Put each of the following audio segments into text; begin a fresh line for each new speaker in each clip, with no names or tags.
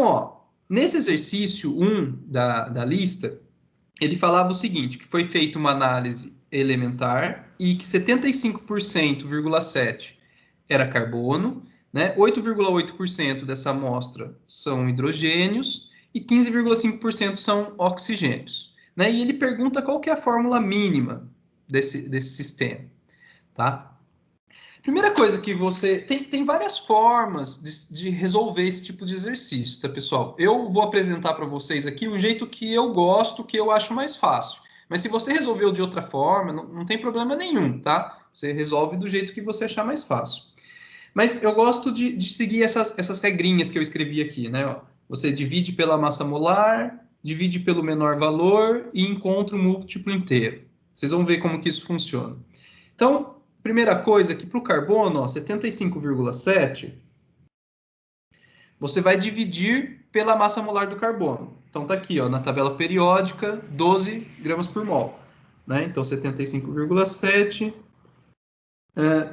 ó, nesse exercício 1 da lista, ele falava o seguinte, que foi feita uma análise elementar e que 75,7% era carbono, né? 8,8% dessa amostra são hidrogênios e 15,5% são oxigênios. Né? E ele pergunta qual que é a fórmula mínima desse sistema. Tá? Primeira coisa que você... Tem várias formas de resolver esse tipo de exercício, tá, pessoal? Eu vou apresentar para vocês aqui o jeito que eu gosto, que eu acho mais fácil. Mas se você resolveu de outra forma, não tem problema nenhum, tá? Você resolve do jeito que você achar mais fácil. Mas eu gosto de seguir essas regrinhas que eu escrevi aqui, né? Ó, você divide pela massa molar, divide pelo menor valor e encontra o múltiplo inteiro. Vocês vão ver como que isso funciona. Então, primeira coisa, que para o carbono, 75,7, você vai dividir pela massa molar do carbono. Então, tá aqui, ó, na tabela periódica, 12 gramas por mol. Né? Então, 75,7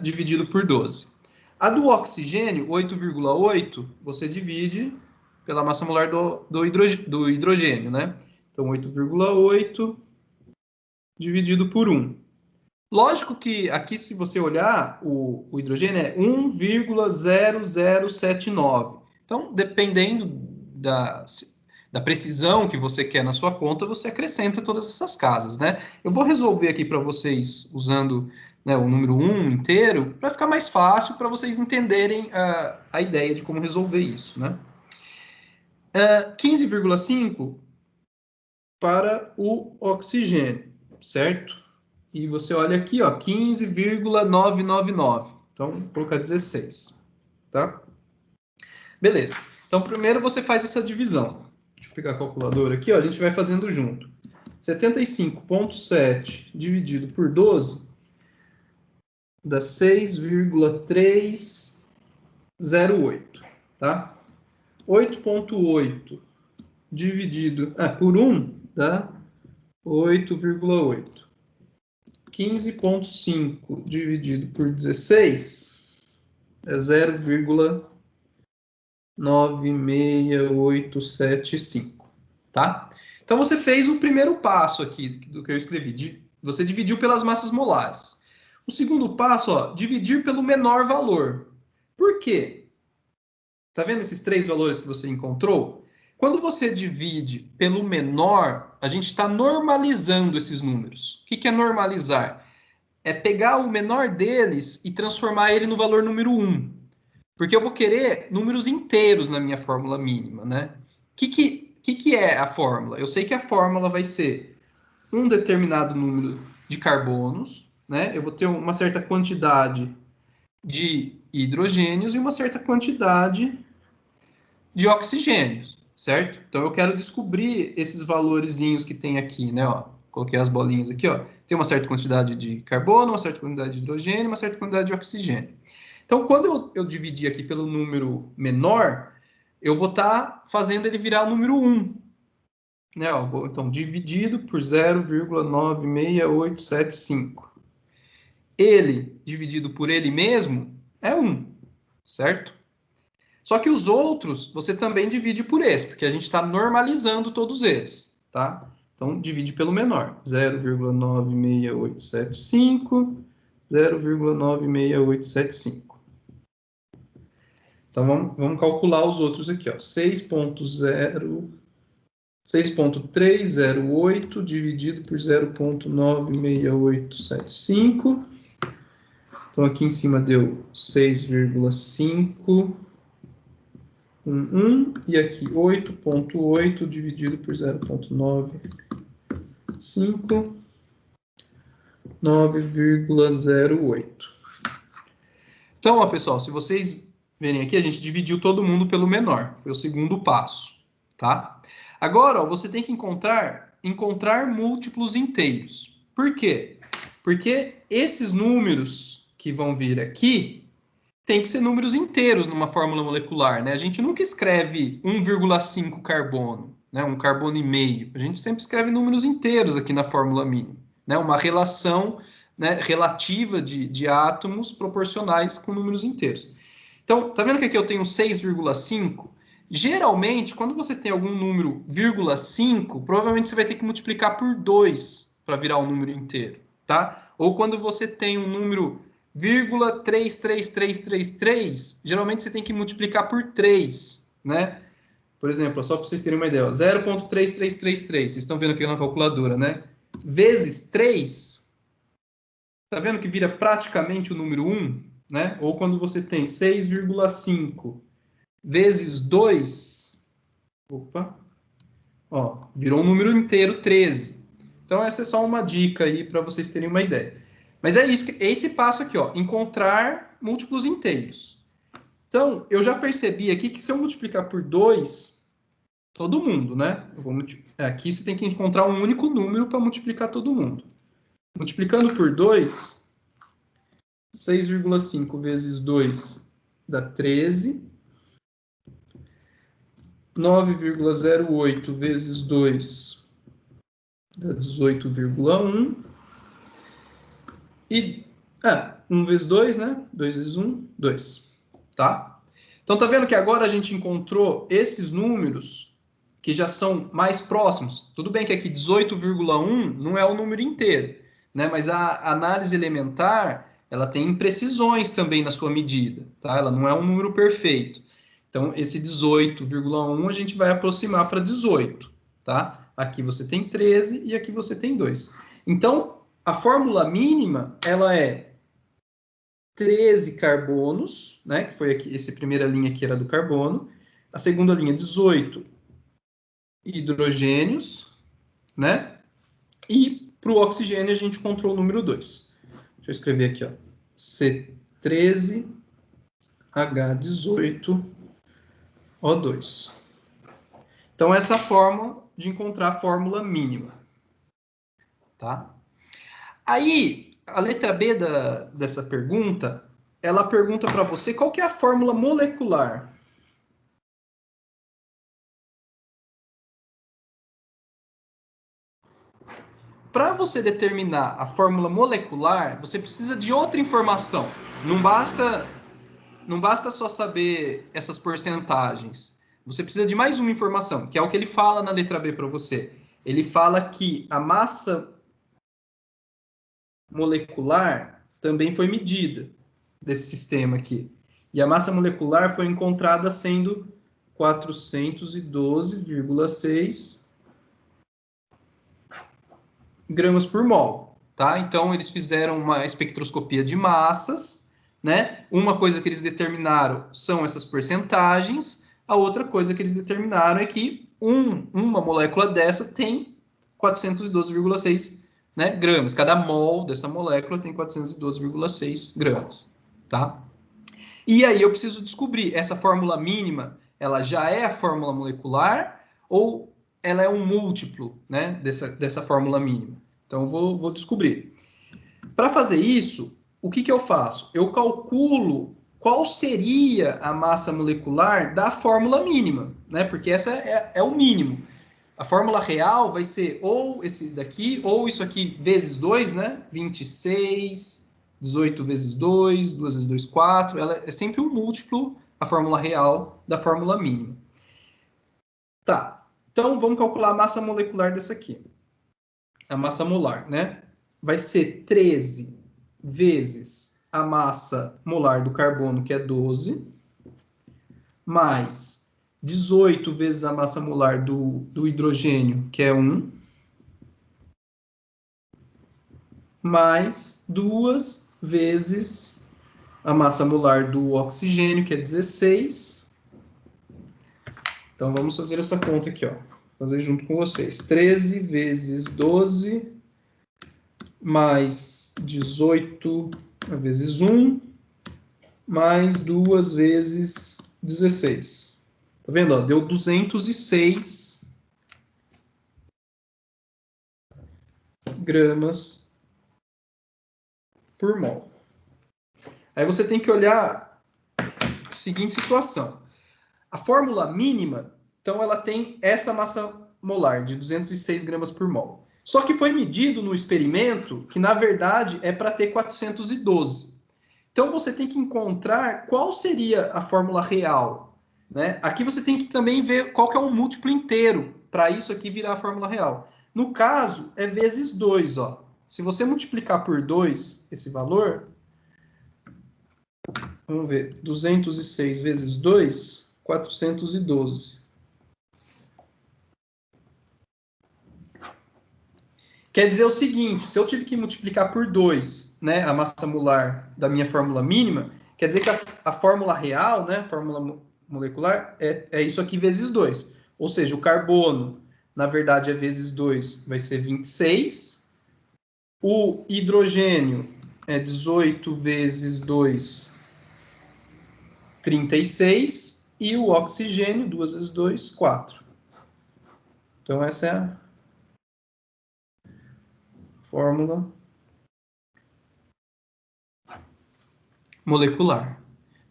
dividido por 12. A do oxigênio, 8,8, você divide pela massa molar do hidrogênio, né? Então, 8,8 dividido por 1. Lógico que aqui, se você olhar, o hidrogênio é 1,0079. Então, dependendo da precisão que você quer na sua conta, você acrescenta todas essas casas, né? Eu vou resolver aqui para vocês usando, né, o número 1 inteiro, para ficar mais fácil para vocês entenderem a ideia de como resolver isso, né? 15,5 para o oxigênio, certo? E você olha aqui, ó, 15,999. Então, vou colocar 16, tá? Beleza. Então, primeiro você faz essa divisão. Deixa eu pegar a calculadora aqui, ó, a gente vai fazendo junto. 75,7 dividido por 12 dá 6,308, tá? 8,8 dividido por 1 dá 8,8. 15,5 dividido por 16 é 0,96875, tá? Então, você fez o primeiro passo aqui do que eu escrevi. Você dividiu pelas massas molares. O segundo passo, ó, dividir pelo menor valor. Por quê? Tá vendo esses três valores que você encontrou? Quando você divide pelo menor, a gente está normalizando esses números. O que é normalizar? É pegar o menor deles e transformar ele no valor número 1. Porque eu vou querer números inteiros na minha fórmula mínima, né? O que é a fórmula? Eu sei que a fórmula vai ser um determinado número de carbonos, né? Eu vou ter uma certa quantidade de hidrogênios e uma certa quantidade de oxigênios, certo? Então, eu quero descobrir esses valorezinhos que tem aqui, né? Ó, coloquei as bolinhas aqui, ó. Tem uma certa quantidade de carbono, uma certa quantidade de hidrogênio, uma certa quantidade de oxigênio. Então, quando eu dividir aqui pelo número menor, eu vou estar fazendo ele virar o número 1. Né? Ó, então, dividido por 0,96875. Ele, dividido por ele mesmo, é 1, certo? Só que os outros, você também divide por esse, porque a gente está normalizando todos eles, tá? Então, divide pelo menor. 0,96875, 0,96875. Então, vamos calcular os outros aqui, ó. 6,308 dividido por 0,96875. Então, aqui em cima deu 6,511. E aqui 8,8 dividido por 0,95. 9,08. Então, ó, pessoal, se vocês verem aqui, a gente dividiu todo mundo pelo menor. Foi o segundo passo, tá? Agora, ó, você tem que encontrar múltiplos inteiros. Por quê? Porque esses números que vão vir aqui tem que ser números inteiros numa fórmula molecular, né? A gente nunca escreve 1,5 carbono, né? Um carbono e meio. A gente sempre escreve números inteiros aqui na fórmula mínima, né? Uma relação, né, relativa de átomos proporcionais com números inteiros. Então, tá vendo que aqui eu tenho 6,5? Geralmente, quando você tem algum número 0,5, provavelmente você vai ter que multiplicar por 2 para virar um número inteiro, tá? Ou quando você tem um número 0,33333, geralmente você tem que multiplicar por 3, né? Por exemplo, só para vocês terem uma ideia, 0,3333, vocês estão vendo aqui na calculadora, né? Vezes 3, tá vendo que vira praticamente o número 1, né? Ou quando você tem 6,5 vezes 2, opa, ó, virou um número inteiro, 13. Então essa é só uma dica aí para vocês terem uma ideia. Mas é isso, é esse passo aqui, ó, encontrar múltiplos inteiros. Então, eu já percebi aqui que se eu multiplicar por 2, todo mundo, né? Aqui você tem que encontrar um único número para multiplicar todo mundo. Multiplicando por 2, 6,5 vezes 2 dá 13. 9,08 vezes 2 dá 18,1. E 1 vezes 2, né? 2 vezes 1, 2. Tá? Então, tá vendo que agora a gente encontrou esses números que já são mais próximos. Tudo bem que aqui 18,1 não é o número inteiro, né? Mas a análise elementar, ela tem imprecisões também na sua medida, tá? Ela não é um número perfeito. Então, esse 18,1 a gente vai aproximar para 18, tá? Aqui você tem 13 e aqui você tem 2. Então, a fórmula mínima, ela é 13 carbonos, né? Que foi aqui, essa primeira linha aqui era do carbono. A segunda linha, 18 hidrogênios, né? E para o oxigênio a gente encontrou o número 2. Deixa eu escrever aqui, ó. C13H18O2. Então, essa é a forma de encontrar a fórmula mínima. Tá? Aí, a letra B dessa pergunta, ela pergunta para você qual que é a fórmula molecular. Para você determinar a fórmula molecular, você precisa de outra informação. Não basta só saber essas porcentagens. Você precisa de mais uma informação, que é o que ele fala na letra B para você. Ele fala que a massa molecular também foi medida desse sistema aqui. E a massa molecular foi encontrada sendo 412,6 gramas por mol, tá? Então, eles fizeram uma espectroscopia de massas, né? Uma coisa que eles determinaram são essas porcentagens, a outra coisa que eles determinaram é que uma molécula dessa tem 412,6, né, gramas. Cada mol dessa molécula tem 412,6 gramas, tá? E aí eu preciso descobrir, essa fórmula mínima, ela já é a fórmula molecular ou ela é um múltiplo, né, dessa fórmula mínima? Então, eu vou descobrir. Para fazer isso, o que eu faço? Eu calculo qual seria a massa molecular da fórmula mínima, né? Porque essa é o mínimo. A fórmula real vai ser ou esse daqui, ou isso aqui vezes 2, né? 26, 18 vezes 2, 2 vezes 2, 4. Ela é sempre um múltiplo, a fórmula real, da fórmula mínima. Tá, então vamos calcular a massa molecular dessa aqui. A massa molar, né? Vai ser 13 vezes a massa molar do carbono, que é 12, mais 18 vezes a massa molar do hidrogênio, que é 1, mais 2 vezes a massa molar do oxigênio, que é 16. Então, vamos fazer essa conta aqui, ó. Vou fazer junto com vocês. 13 vezes 12, mais 18 vezes 1, mais 2 vezes 16. Tá vendo? Ó, deu 206 gramas por mol. Aí você tem que olhar a seguinte situação. A fórmula mínima, então, ela tem essa massa molar de 206 gramas por mol. Só que foi medido no experimento que, na verdade, é para ter 412. Então, você tem que encontrar qual seria a fórmula real. né? Aqui você tem que também ver qual que é um múltiplo inteiro para isso aqui virar a fórmula real. No caso, é vezes 2, ó. Se você multiplicar por 2 esse valor, vamos ver, 206 vezes 2, 412. Quer dizer o seguinte, se eu tive que multiplicar por 2, né, a massa molar da minha fórmula mínima, quer dizer que a fórmula real, né, a fórmula molecular, é isso aqui vezes 2. Ou seja, o carbono, na verdade, é vezes 2, vai ser 26. O hidrogênio é 18 vezes 2, 36. E o oxigênio, 2 vezes 2, 4. Então, essa é a fórmula molecular,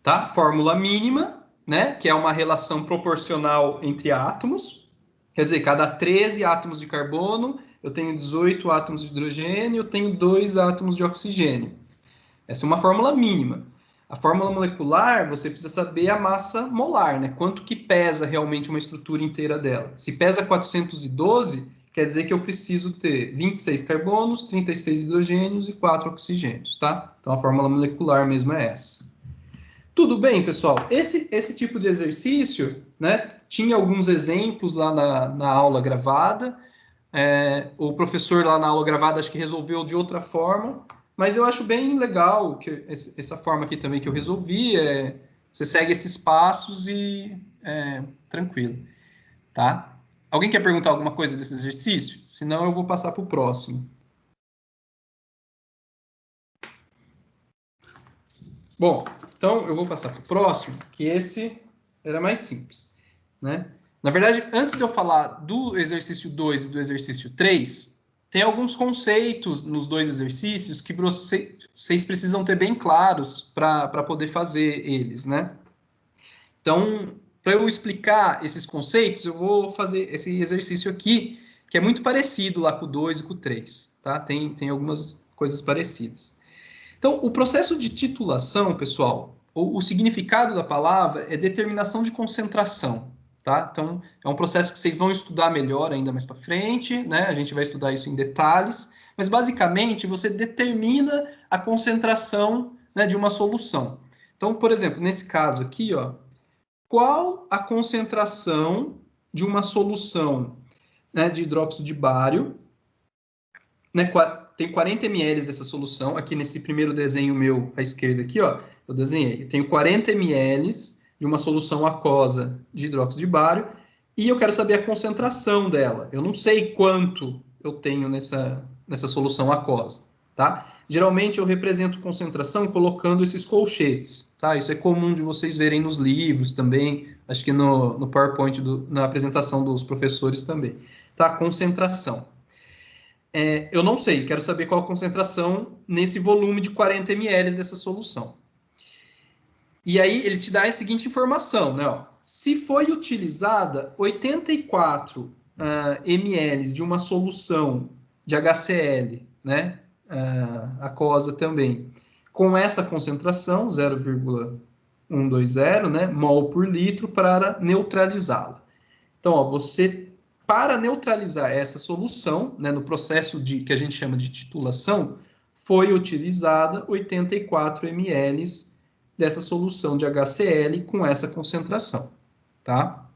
tá? Fórmula mínima, né? Que é uma relação proporcional entre átomos. Quer dizer, cada 13 átomos de carbono, eu tenho 18 átomos de hidrogênio, eu tenho 2 átomos de oxigênio. Essa é uma fórmula mínima. A fórmula molecular, você precisa saber a massa molar, né? Quanto que pesa realmente uma estrutura inteira dela. Se pesa 412, quer dizer que eu preciso ter 26 carbonos, 36 hidrogênios e 4 oxigênios, tá? Então a fórmula molecular mesmo é essa. Tudo bem, pessoal? Esse tipo de exercício, né? Tinha alguns exemplos lá na aula gravada. O professor lá na aula gravada acho que resolveu de outra forma, mas eu acho bem legal que essa forma aqui também que eu resolvi. Você segue esses passos e tranquilo, tá? Alguém quer perguntar alguma coisa desse exercício? Senão eu vou passar para o próximo. Bom, então eu vou passar para o próximo, que esse era mais simples, né? Na verdade, antes de eu falar do exercício 2 e do exercício 3, tem alguns conceitos nos dois exercícios que vocês precisam ter bem claros para poder fazer eles, né? Então, para eu explicar esses conceitos, eu vou fazer esse exercício aqui, que é muito parecido lá com o 2 e com o 3, tá? Tem algumas coisas parecidas. Então, o processo de titulação, pessoal, o significado da palavra é determinação de concentração, tá? Então, é um processo que vocês vão estudar melhor ainda mais para frente, né? A gente vai estudar isso em detalhes, mas basicamente você determina a concentração, né, de uma solução. Então, por exemplo, nesse caso aqui, ó, qual a concentração de uma solução, né, de hidróxido de bário, né, tem 40 ml dessa solução, aqui nesse primeiro desenho meu à esquerda aqui, ó, eu desenhei, eu tenho 40 ml de uma solução aquosa de hidróxido de bário, e eu quero saber a concentração dela. Eu não sei quanto eu tenho nessa solução aquosa, tá? Geralmente eu represento concentração colocando esses colchetes, tá? Isso é comum de vocês verem nos livros também, acho que no PowerPoint, na apresentação dos professores também, tá? Concentração. Eu não sei, quero saber qual a concentração nesse volume de 40 ml dessa solução. E aí ele te dá a seguinte informação, né? Ó, se foi utilizada 84 ml de uma solução de HCl, né? Aquosa também, com essa concentração, 0,120, né? Mol por litro, para neutralizá-la. Então, ó, para neutralizar essa solução, né, no processo que a gente chama de titulação, foi utilizada 84 ml dessa solução de HCl com essa concentração, tá?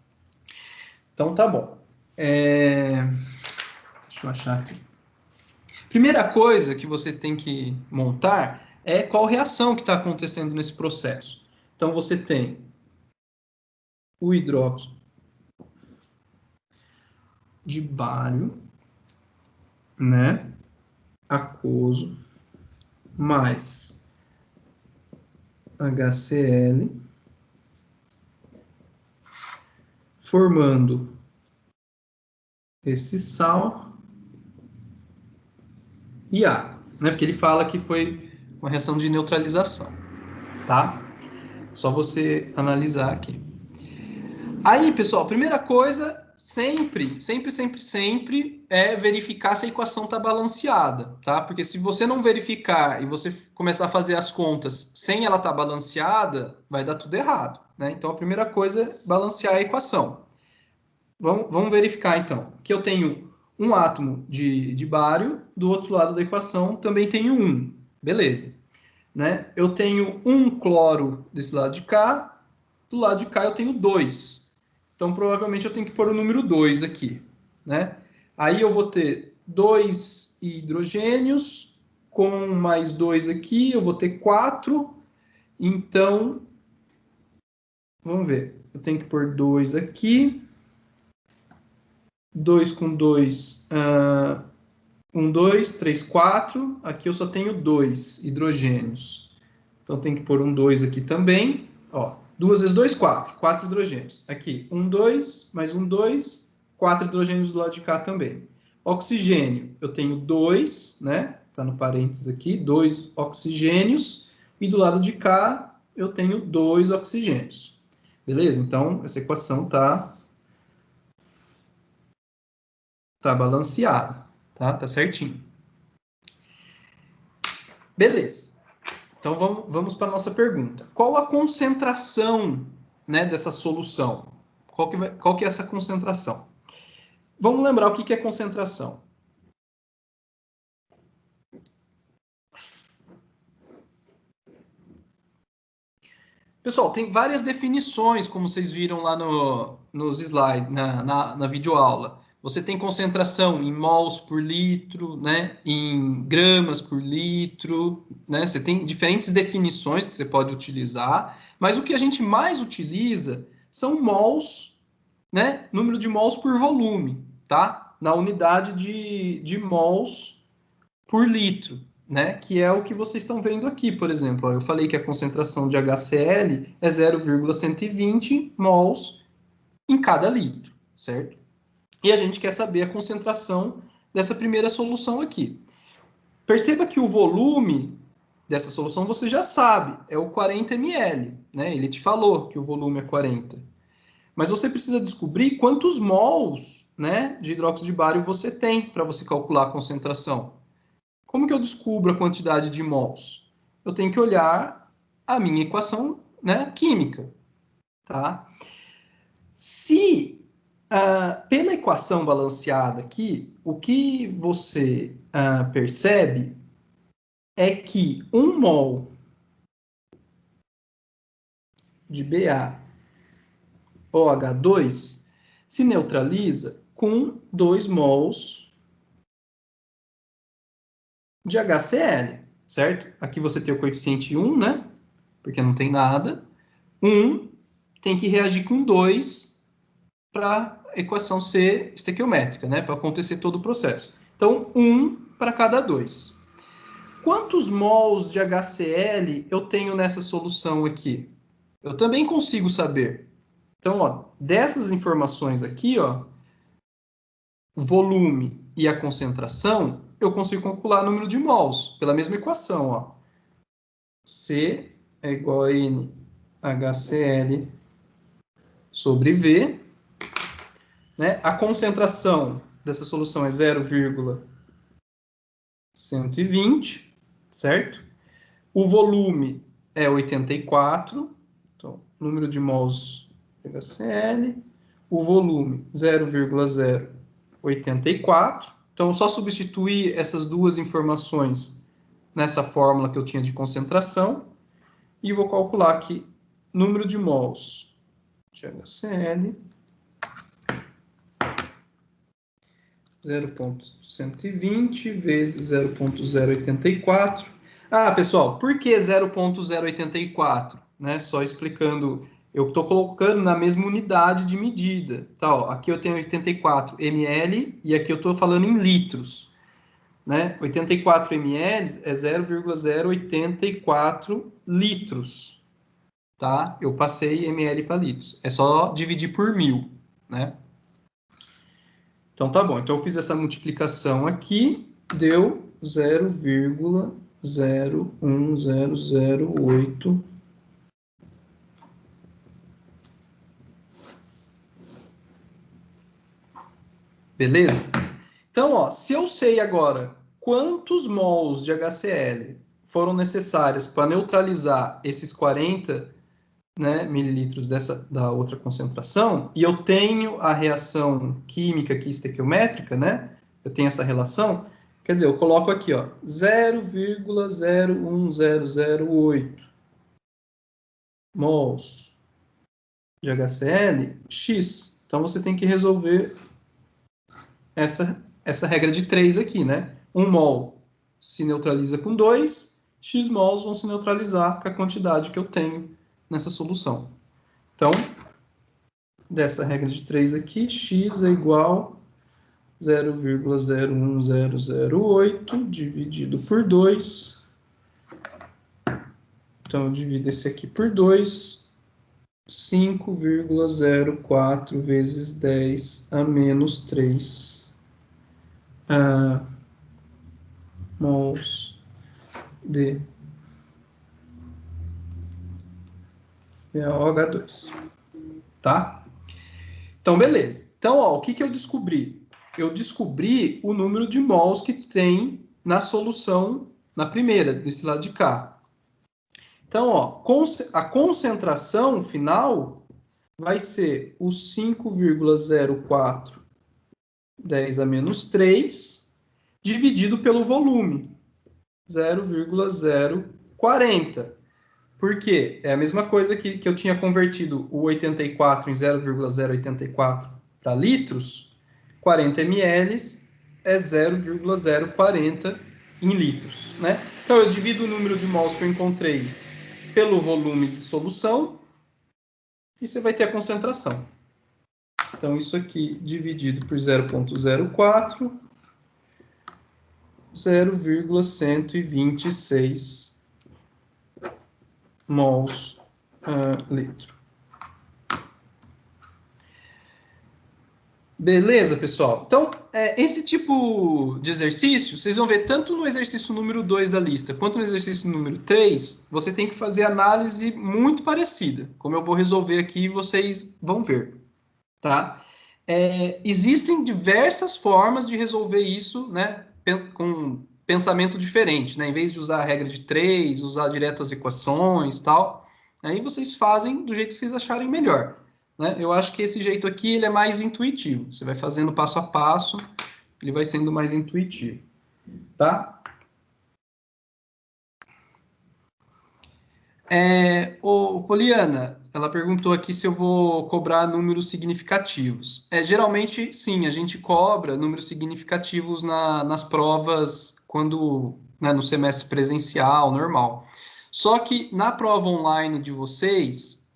Então, tá bom. Deixa eu achar aqui. Primeira coisa que você tem que montar é qual reação que está acontecendo nesse processo. Então, você tem o hidróxido de bário, né, aquoso, mais HCl, formando esse sal e água, né? Porque ele fala que foi uma reação de neutralização, tá? Só você analisar aqui. Aí, pessoal, primeira coisa, sempre é verificar se a equação está balanceada, tá? Porque se você não verificar e você começar a fazer as contas sem ela estar balanceada, vai dar tudo errado, né? Então, a primeira coisa é balancear a equação. Vamos verificar, então, que eu tenho um átomo de bário, do outro lado da equação também tenho um. Beleza. Né? Eu tenho um cloro desse lado de cá, do lado de cá eu tenho 2. Então, provavelmente, eu tenho que pôr o número 2 aqui. Né? Aí eu vou ter 2 hidrogênios, com mais 2 aqui, eu vou ter 4. Então, vamos ver. Eu tenho que pôr 2 aqui. 2 com 2, 1, 2, 3, 4. Aqui eu só tenho 2 hidrogênios. Então, tem que pôr um 2 aqui também. Ó, 2 vezes 2, 4. 4 hidrogênios. Aqui, 1, 2, mais 1, 2. 4 hidrogênios do lado de cá também. Oxigênio, eu tenho 2, né? Tá no parênteses aqui, 2 oxigênios. E do lado de cá, eu tenho 2 oxigênios. Beleza? Então, essa equação tá balanceada, tá? Tá certinho. Beleza. Então, vamos para a nossa pergunta. Qual a concentração, né, dessa solução? Qual que é essa concentração? Vamos lembrar o que é concentração. Pessoal, tem várias definições, como vocês viram lá nos slides, na videoaula. Você tem concentração em mols por litro, né, em gramas por litro, né? Você tem diferentes definições que você pode utilizar, mas o que a gente mais utiliza são mols, né, número de mols por volume, tá? Na unidade de mols por litro, né? Que é o que vocês estão vendo aqui, por exemplo. Eu falei que a concentração de HCl é 0,120 mols em cada litro, certo? E a gente quer saber a concentração dessa primeira solução aqui. Perceba que o volume dessa solução você já sabe, é o 40 ml, né? Ele te falou que o volume é 40. Mas você precisa descobrir quantos mols, né, de hidróxido de bário você tem para você calcular a concentração. Como que eu descubro a quantidade de mols? Eu tenho que olhar a minha equação, né, química, tá? Se pela equação balanceada aqui, o que você percebe é que 1 mol de BaOH2 se neutraliza com 2 mols de HCl, certo? Aqui você tem o coeficiente 1, né? Porque não tem nada. 1 tem que reagir com 2 para a equação ser estequiométrica, né? Para acontecer todo o processo. Então, 1 para cada 2. Quantos mols de HCl eu tenho nessa solução aqui? Eu também consigo saber. Então, ó, dessas informações aqui, ó, o volume e a concentração, eu consigo calcular o número de mols pela mesma equação, ó. C é igual a NHCl sobre V, né? A concentração dessa solução é 0,120, certo? O volume é 84, então, número de mols de HCl, o volume 0,084. Então, só substituir essas duas informações nessa fórmula que eu tinha de concentração e vou calcular aqui número de mols de HCl 0,120 vezes 0,084. Ah, pessoal, por que 0,084? Né? Só explicando, eu estou colocando na mesma unidade de medida. Tá, ó, aqui eu tenho 84 ml e aqui eu estou falando em litros. Né? 84 ml é 0,084 litros. Tá? Eu passei ml para litros. É só dividir por 1000. Né? Então, tá bom. Então, eu fiz essa multiplicação aqui, deu 0,01008. Beleza? Então, ó, se eu sei agora quantos mols de HCl foram necessários para neutralizar esses 40 né, mililitros da outra concentração, e eu tenho a reação química aqui estequiométrica, né? Eu tenho essa relação, quer dizer, eu coloco aqui, ó, 0,01008 mols de HCl, X. Então, você tem que resolver essa regra de 3 aqui, né? 1 mol se neutraliza com 2, X mols vão se neutralizar com a quantidade que eu tenho nessa solução. Então, dessa regra de 3 aqui, X é igual a 0,01008 dividido por 2. Então, eu divido esse aqui por 2. 5,04 vezes 10 a menos 3 mols de PaOH2. Tá? Então, beleza. Então, ó, o que eu descobri? Eu descobri o número de mols que tem na solução, na primeira, desse lado de cá. Então, ó, a concentração final vai ser o 5,04 10 a menos 3 dividido pelo volume, 0,040. Por quê? É a mesma coisa que eu tinha convertido o 84 em 0,084 para litros, 40 ml é 0,040 em litros, né? Então, eu divido o número de mols que eu encontrei pelo volume de solução e você vai ter a concentração. Então, isso aqui dividido por 0,04, 0,126 mols litro. Beleza, pessoal? Então, esse tipo de exercício, vocês vão ver tanto no exercício número 2 da lista, quanto no exercício número 3, você tem que fazer análise muito parecida. Como eu vou resolver aqui, vocês vão ver. Tá? Existem diversas formas de resolver isso, né, com pensamento diferente, né? Em vez de usar a regra de 3, usar direto as equações, tal. Aí vocês fazem do jeito que vocês acharem melhor, né? Eu acho que esse jeito aqui ele é mais intuitivo. Você vai fazendo passo a passo, ele vai sendo mais intuitivo, tá? Poliana, ela perguntou aqui se eu vou cobrar números significativos. Geralmente, sim, a gente cobra números significativos nas provas quando, né, no semestre presencial, normal. Só que na prova online de vocês,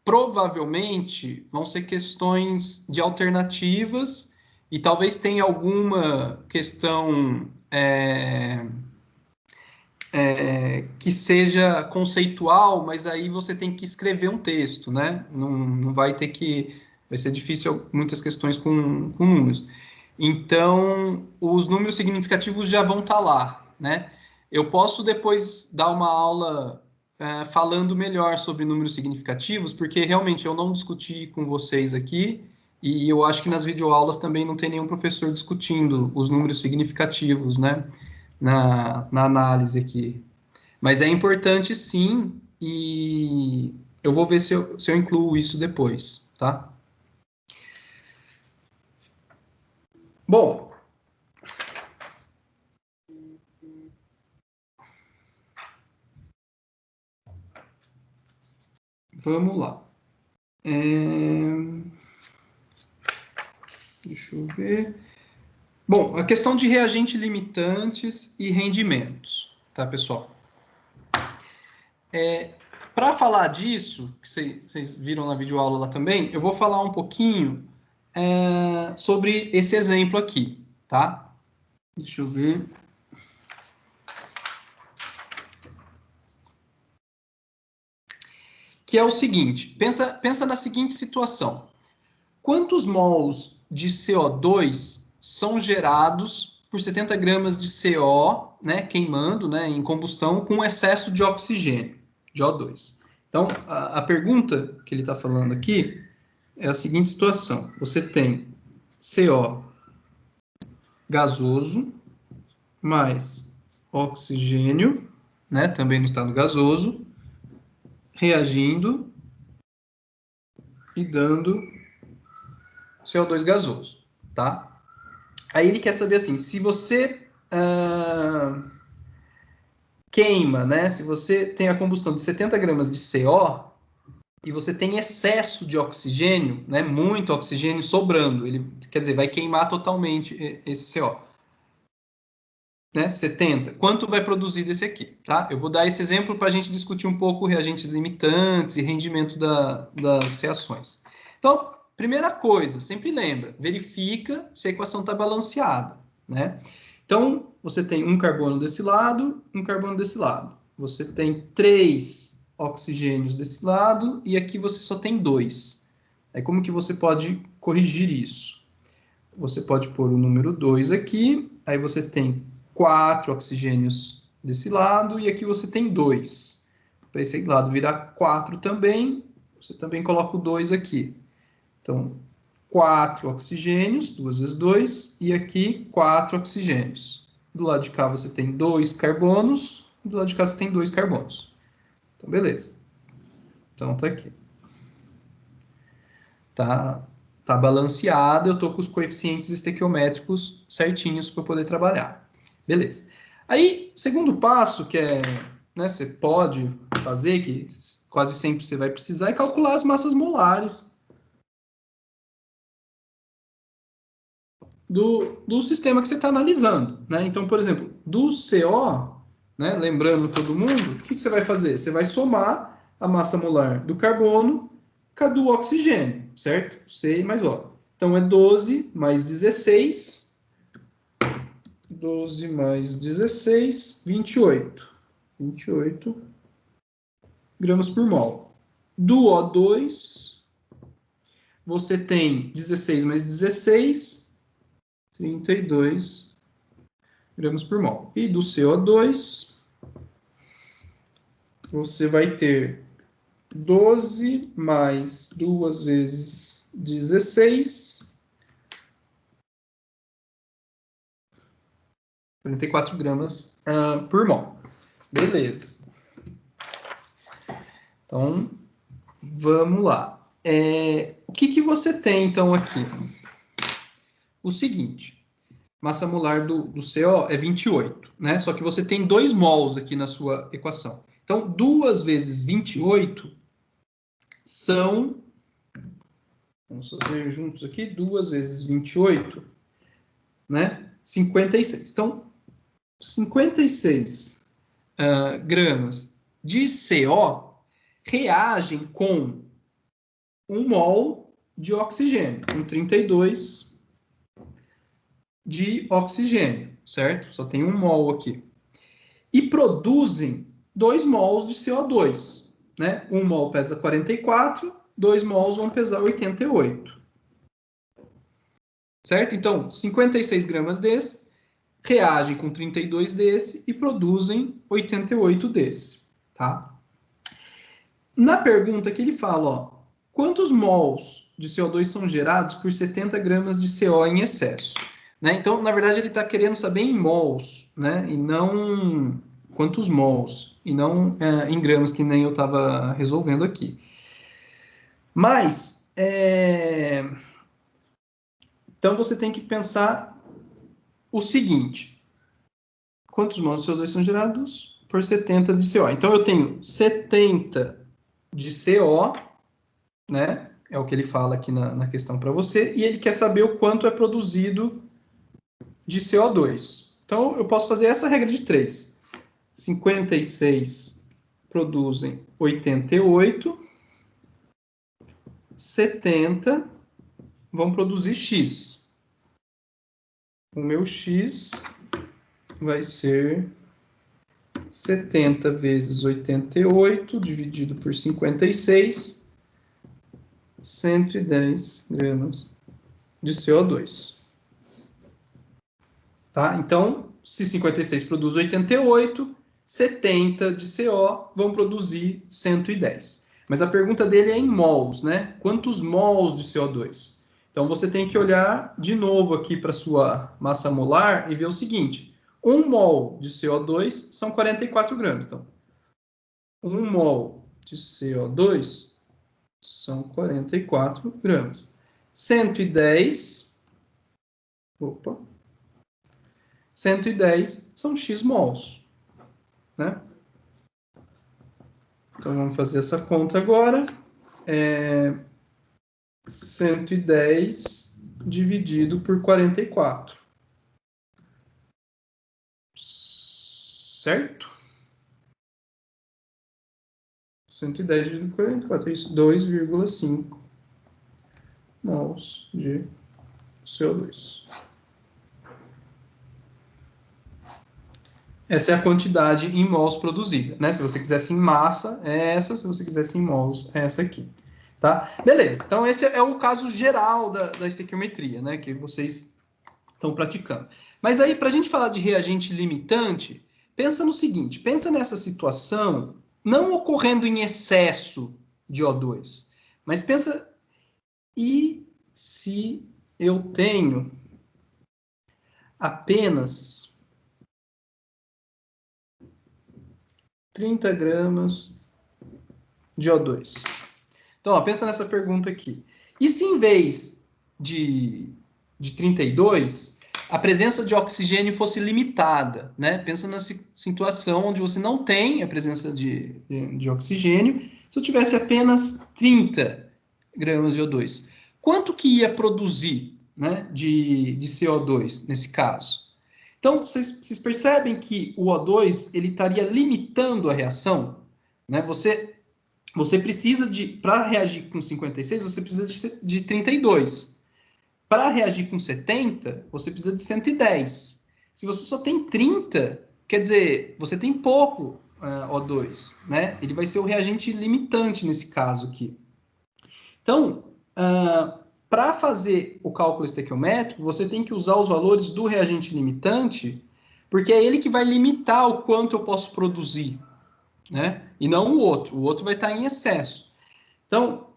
provavelmente vão ser questões de alternativas e talvez tenha alguma questão que seja conceitual, mas aí você tem que escrever um texto, né? Não vai ter que... Vai ser difícil muitas questões com números. Então, os números significativos já vão estar lá, né? Eu posso depois dar uma aula falando melhor sobre números significativos, porque realmente eu não discuti com vocês aqui, e eu acho que nas videoaulas também não tem nenhum professor discutindo os números significativos, né? Na análise aqui. Mas é importante sim, e eu vou ver se eu incluo isso depois, tá? Bom, vamos lá. Deixa eu ver. Bom, a questão de reagente limitantes e rendimentos, tá, pessoal? Para falar disso, que vocês viram na videoaula lá também, eu vou falar um pouquinho sobre esse exemplo aqui, tá? Deixa eu ver. Que é o seguinte, pensa na seguinte situação. Quantos mols de CO2 são gerados por 70 gramas de CO, né, queimando, né, em combustão, com excesso de oxigênio, de O2? Então, a pergunta que ele está falando aqui é a seguinte situação. Você tem CO gasoso mais oxigênio, né, também no estado gasoso, reagindo e dando CO2 gasoso, tá? Aí ele quer saber assim, se você queima, né? Se você tem a combustão de 70 gramas de CO e você tem excesso de oxigênio, né? Muito oxigênio sobrando, ele quer dizer, vai queimar totalmente esse CO. Né? 70. Quanto vai produzir desse aqui, tá? Eu vou dar esse exemplo para a gente discutir um pouco reagentes limitantes e rendimento das reações. Então, primeira coisa, sempre lembra, verifica se a equação está balanceada, né? Então, você tem um carbono desse lado, um carbono desse lado. Você tem 3 oxigênios desse lado e aqui você só tem 2. Aí, como que você pode corrigir isso? Você pode pôr o número 2 aqui, aí você tem 4 oxigênios desse lado, e aqui você tem 2. Para esse lado virar 4 também, você também coloca o 2 aqui. Então, 4 oxigênios, 2 vezes 2, e aqui 4 oxigênios. Do lado de cá você tem 2 carbonos, e do lado de cá você tem 2 carbonos. Então, beleza. Então, tá aqui. Tá balanceado, eu estou com os coeficientes estequiométricos certinhos para poder trabalhar. Beleza. Aí, segundo passo, que é, né, você pode fazer, que quase sempre você vai precisar, é calcular as massas molares do sistema que você está analisando. Né? Então, por exemplo, do CO, né, lembrando todo mundo, o que você vai fazer? Você vai somar a massa molar do carbono com a do oxigênio, certo? C mais O. Então, é 12 mais 16. 12 mais 16, 28. 28 gramas por mol. Do O2, você tem 16 mais 16, 32 gramas por mol. E do CO2, você vai ter 12 mais 2 vezes 16, 44 gramas por mol. Beleza. Então, vamos lá. O que você tem, então, aqui? O seguinte, massa molar do CO é 28, né? Só que você tem 2 mols aqui na sua equação. Então, 2 vezes 28 são... Vamos fazer juntos aqui. 2 vezes 28, né? 56. Então, 56 gramas de CO reagem com 1 mol de oxigênio, com 32 de oxigênio, certo? Só tem 1 mol aqui. E produzem 2 mols de CO2, né? 1 mol pesa 44, 2 mols vão pesar 88. Certo? Então, 56 gramas desse, reagem com 32 desse e produzem 88 desse, tá? Na pergunta que ele fala, ó, quantos mols de CO2 são gerados por 70 gramas de CO em excesso? Né? Então, na verdade, ele está querendo saber em mols, né? E não quantos mols, e não em gramas, que nem eu estava resolvendo aqui. Mas, então você tem que pensar o seguinte: quantos mols de CO2 são gerados por 70 de CO? Então, eu tenho 70 de CO, né? É o que ele fala aqui na questão para você, e ele quer saber o quanto é produzido de CO2. Então, eu posso fazer essa regra de 3. 56 produzem 88, 70 vão produzir X. O meu X vai ser 70 vezes 88 dividido por 56, 110 gramas de CO2. Tá? Então, se 56 produz 88, 70 de CO vão produzir 110. Mas a pergunta dele é em mols, né? Quantos mols de CO2? Então, você tem que olhar de novo aqui para a sua massa molar e ver o seguinte: 1 mol de CO2 são 44 gramas. Então, 1 mol de CO2 são 44 gramas. 110, opa, 110 são x mols, né? Então, vamos fazer essa conta agora. 110 dividido por 44. Certo? 110 dividido por 44, isso, 2,5 mols de CO2. Essa é a quantidade em mols produzida, né? Se você quisesse em massa, é essa. Se você quisesse em mols, é essa aqui. Tá? Beleza. Então, esse é o caso geral da estequiometria, né? Que vocês estão praticando. Mas aí, para a gente falar de reagente limitante, pensa no seguinte, pensa nessa situação não ocorrendo em excesso de O2, mas pensa, e se eu tenho apenas 30 gramas de O2? Então, ó, pensa nessa pergunta aqui. E se em vez de 32, a presença de oxigênio fosse limitada, né? Pensa na situação onde você não tem a presença de oxigênio. Se eu tivesse apenas 30 gramas de O2, quanto que ia produzir, né, de CO2 nesse caso? Então, vocês percebem que o O2 ele estaria limitando a reação, né? Você precisa para reagir com 56, você precisa de 32. Para reagir com 70, você precisa de 110. Se você só tem 30, quer dizer, você tem pouco O2, né? Ele vai ser o reagente limitante nesse caso aqui. Então, para fazer o cálculo estequiométrico, você tem que usar os valores do reagente limitante, porque é ele que vai limitar o quanto eu posso produzir, né? E não o outro. O outro vai estar em excesso. Então,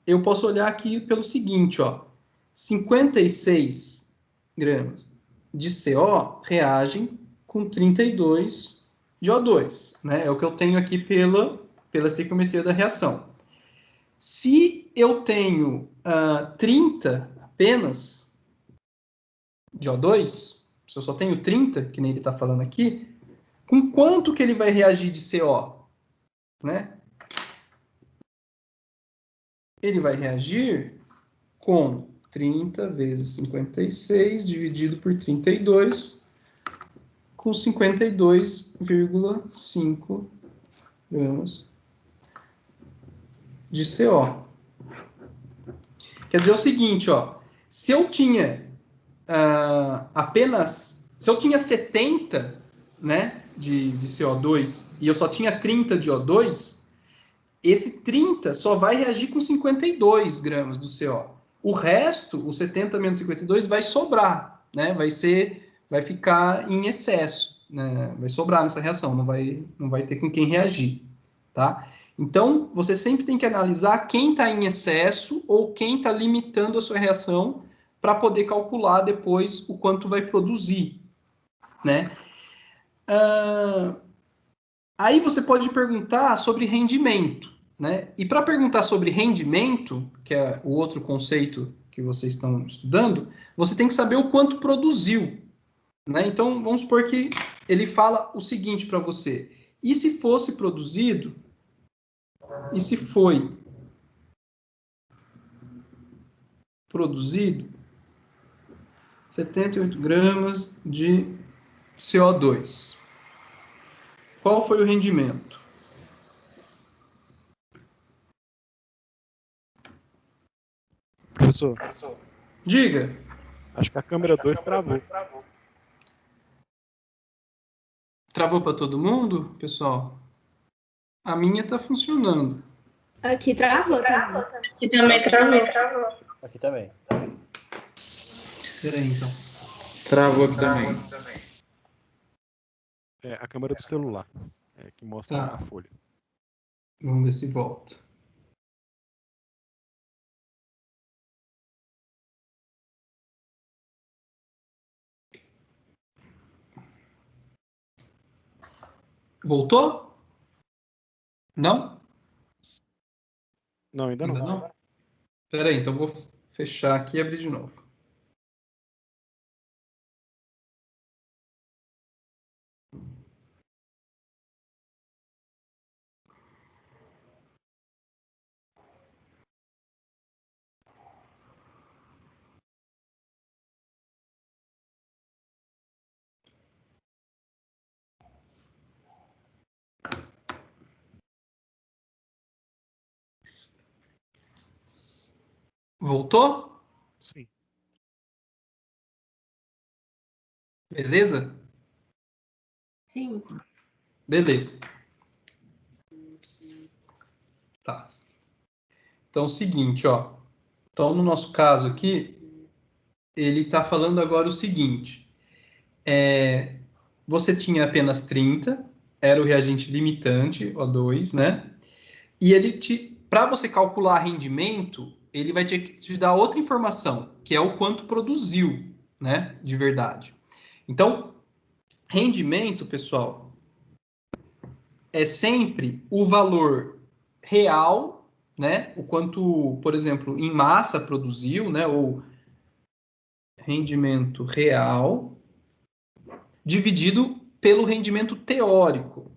eu posso olhar aqui pelo seguinte, ó, 56 gramas de CO reagem com 32 de O2, né? É o que eu tenho aqui pela estequiometria da reação. Se eu tenho 30 apenas de O2, se eu só tenho 30, que nem ele está falando aqui, com quanto que ele vai reagir de CO? Né? Ele vai reagir com 30 vezes 56 dividido por 32, com 52,5 gramas de CO. Quer dizer o seguinte, ó, se eu tinha se eu tinha 70, né, de CO2 e eu só tinha 30 de O2, esse 30 só vai reagir com 52 gramas do CO. O resto, o 70 menos 52, vai sobrar, né? Vai ficar em excesso, né? Vai sobrar nessa reação, não vai ter com quem reagir, tá? Então, você sempre tem que analisar quem está em excesso ou quem está limitando a sua reação para poder calcular depois o quanto vai produzir, né? Aí você pode perguntar sobre rendimento, né? E para perguntar sobre rendimento, que é o outro conceito que vocês estão estudando, você tem que saber o quanto produziu, né? Então, vamos supor que ele fala o seguinte para você: e se fosse produzido, e se foi produzido 78 gramas de CO2. Qual foi o rendimento?
Professor,
Diga.
acho que a câmera 2 travou.
Travou para todo mundo, pessoal? A minha está funcionando.
Aqui travou também.
Aqui também travou.
Aqui também.
Peraí, então.
Travou aqui também.
É a câmera do celular, que mostra
Tá.
a folha.
Vamos ver se volta. Voltou? Não?
Não, ainda
Ainda
não.
não? Espera aí, então vou fechar aqui e abrir de novo. Voltou?
Sim.
Beleza?
Sim.
Beleza. Tá. Então, é o seguinte, ó. Então, no nosso caso aqui, ele está falando agora o seguinte. Você tinha apenas 30, era o reagente limitante, O2, né? E ele para você calcular rendimento, ele vai ter que te dar outra informação, que é o quanto produziu, né? De verdade. Então, rendimento, pessoal, é sempre o valor real, né? O quanto, por exemplo, em massa produziu, né? Ou rendimento real dividido pelo rendimento teórico.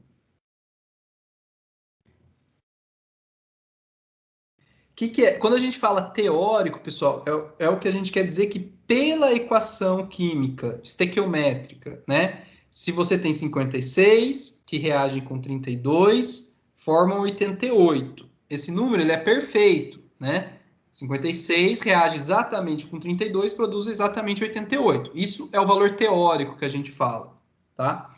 Que é? Quando a gente fala teórico, pessoal, é o que a gente quer dizer que pela equação química estequiométrica, né? Se você tem 56 que reagem com 32, formam 88. Esse número ele é perfeito, né? 56 reage exatamente com 32, produz exatamente 88. Isso é o valor teórico que a gente fala, tá?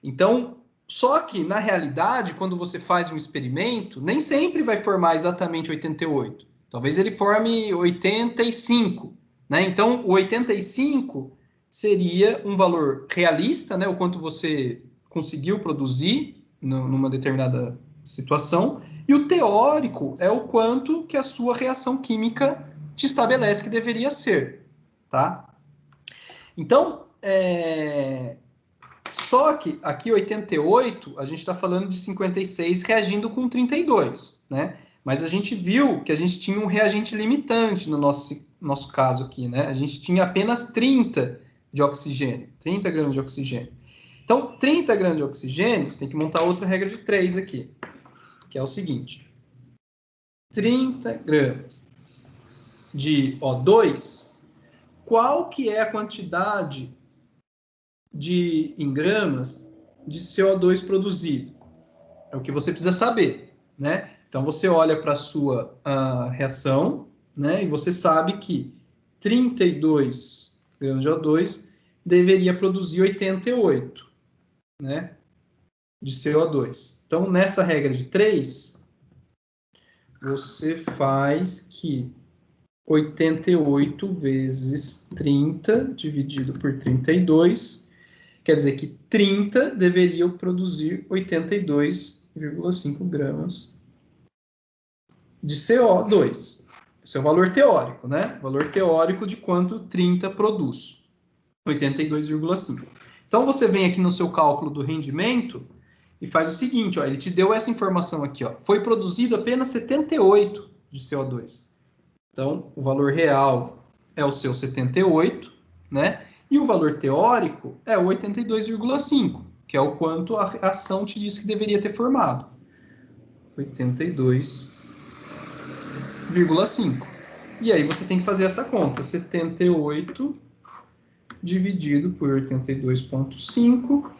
Então, só que na realidade, quando você faz um experimento, nem sempre vai formar exatamente 88. Talvez ele forme 85, né? Então, o 85 seria um valor realista, né? O quanto você conseguiu produzir numa determinada situação, e o teórico é o quanto que a sua reação química te estabelece que deveria ser, tá? Então, só que aqui 88, a gente está falando de 56 reagindo com 32, né? Mas a gente viu que a gente tinha um reagente limitante no nosso caso aqui, né? A gente tinha apenas 30 de oxigênio, 30 gramas de oxigênio. Então, 30 gramas de oxigênio, você tem que montar outra regra de 3 aqui, que é o seguinte. 30 gramas de O2, qual que é a quantidade em gramas de CO2 produzido? É o que você precisa saber, né? Então você olha para a sua reação, né? E você sabe que 32 gramas de O2 deveria produzir 88, né? De CO2. Então nessa regra de 3, você faz que 88 vezes 30 dividido por 32, quer dizer que 30 deveriam produzir 82,5 gramas de CO2. Esse é o valor teórico, né? O valor teórico de quanto 30 produz. 82,5. Então, você vem aqui no seu cálculo do rendimento e faz o seguinte, ó, ele te deu essa informação aqui, ó. Foi produzido apenas 78 de CO2. Então, o valor real é o seu 78, né? E o valor teórico é o 82,5, que é o quanto a ação te disse que deveria ter formado. 82,5. E aí você tem que fazer essa conta. 78 dividido por 82,5,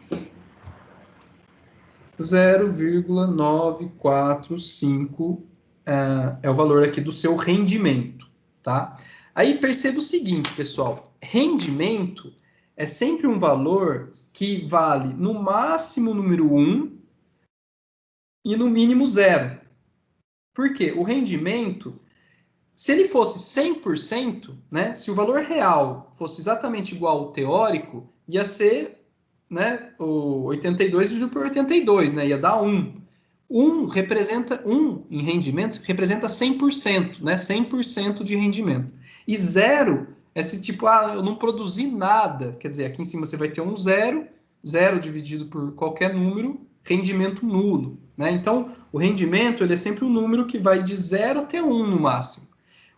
0,945 é o valor aqui do seu rendimento, tá? Aí perceba o seguinte, pessoal, rendimento é sempre um valor que vale no máximo número 1 e no mínimo 0. Por quê? O rendimento, se ele fosse 100%, né, se o valor real fosse exatamente igual ao teórico, ia ser, né, o 82 dividido por 82, né, ia dar 1. 1 em rendimento, representa 100%, né, 100% de rendimento. E 0 é se tipo, eu não produzi nada, quer dizer, aqui em cima você vai ter um 0, 0 dividido por qualquer número, rendimento nulo. né? Então, o rendimento ele é sempre um número que vai de 0 até 1 no máximo.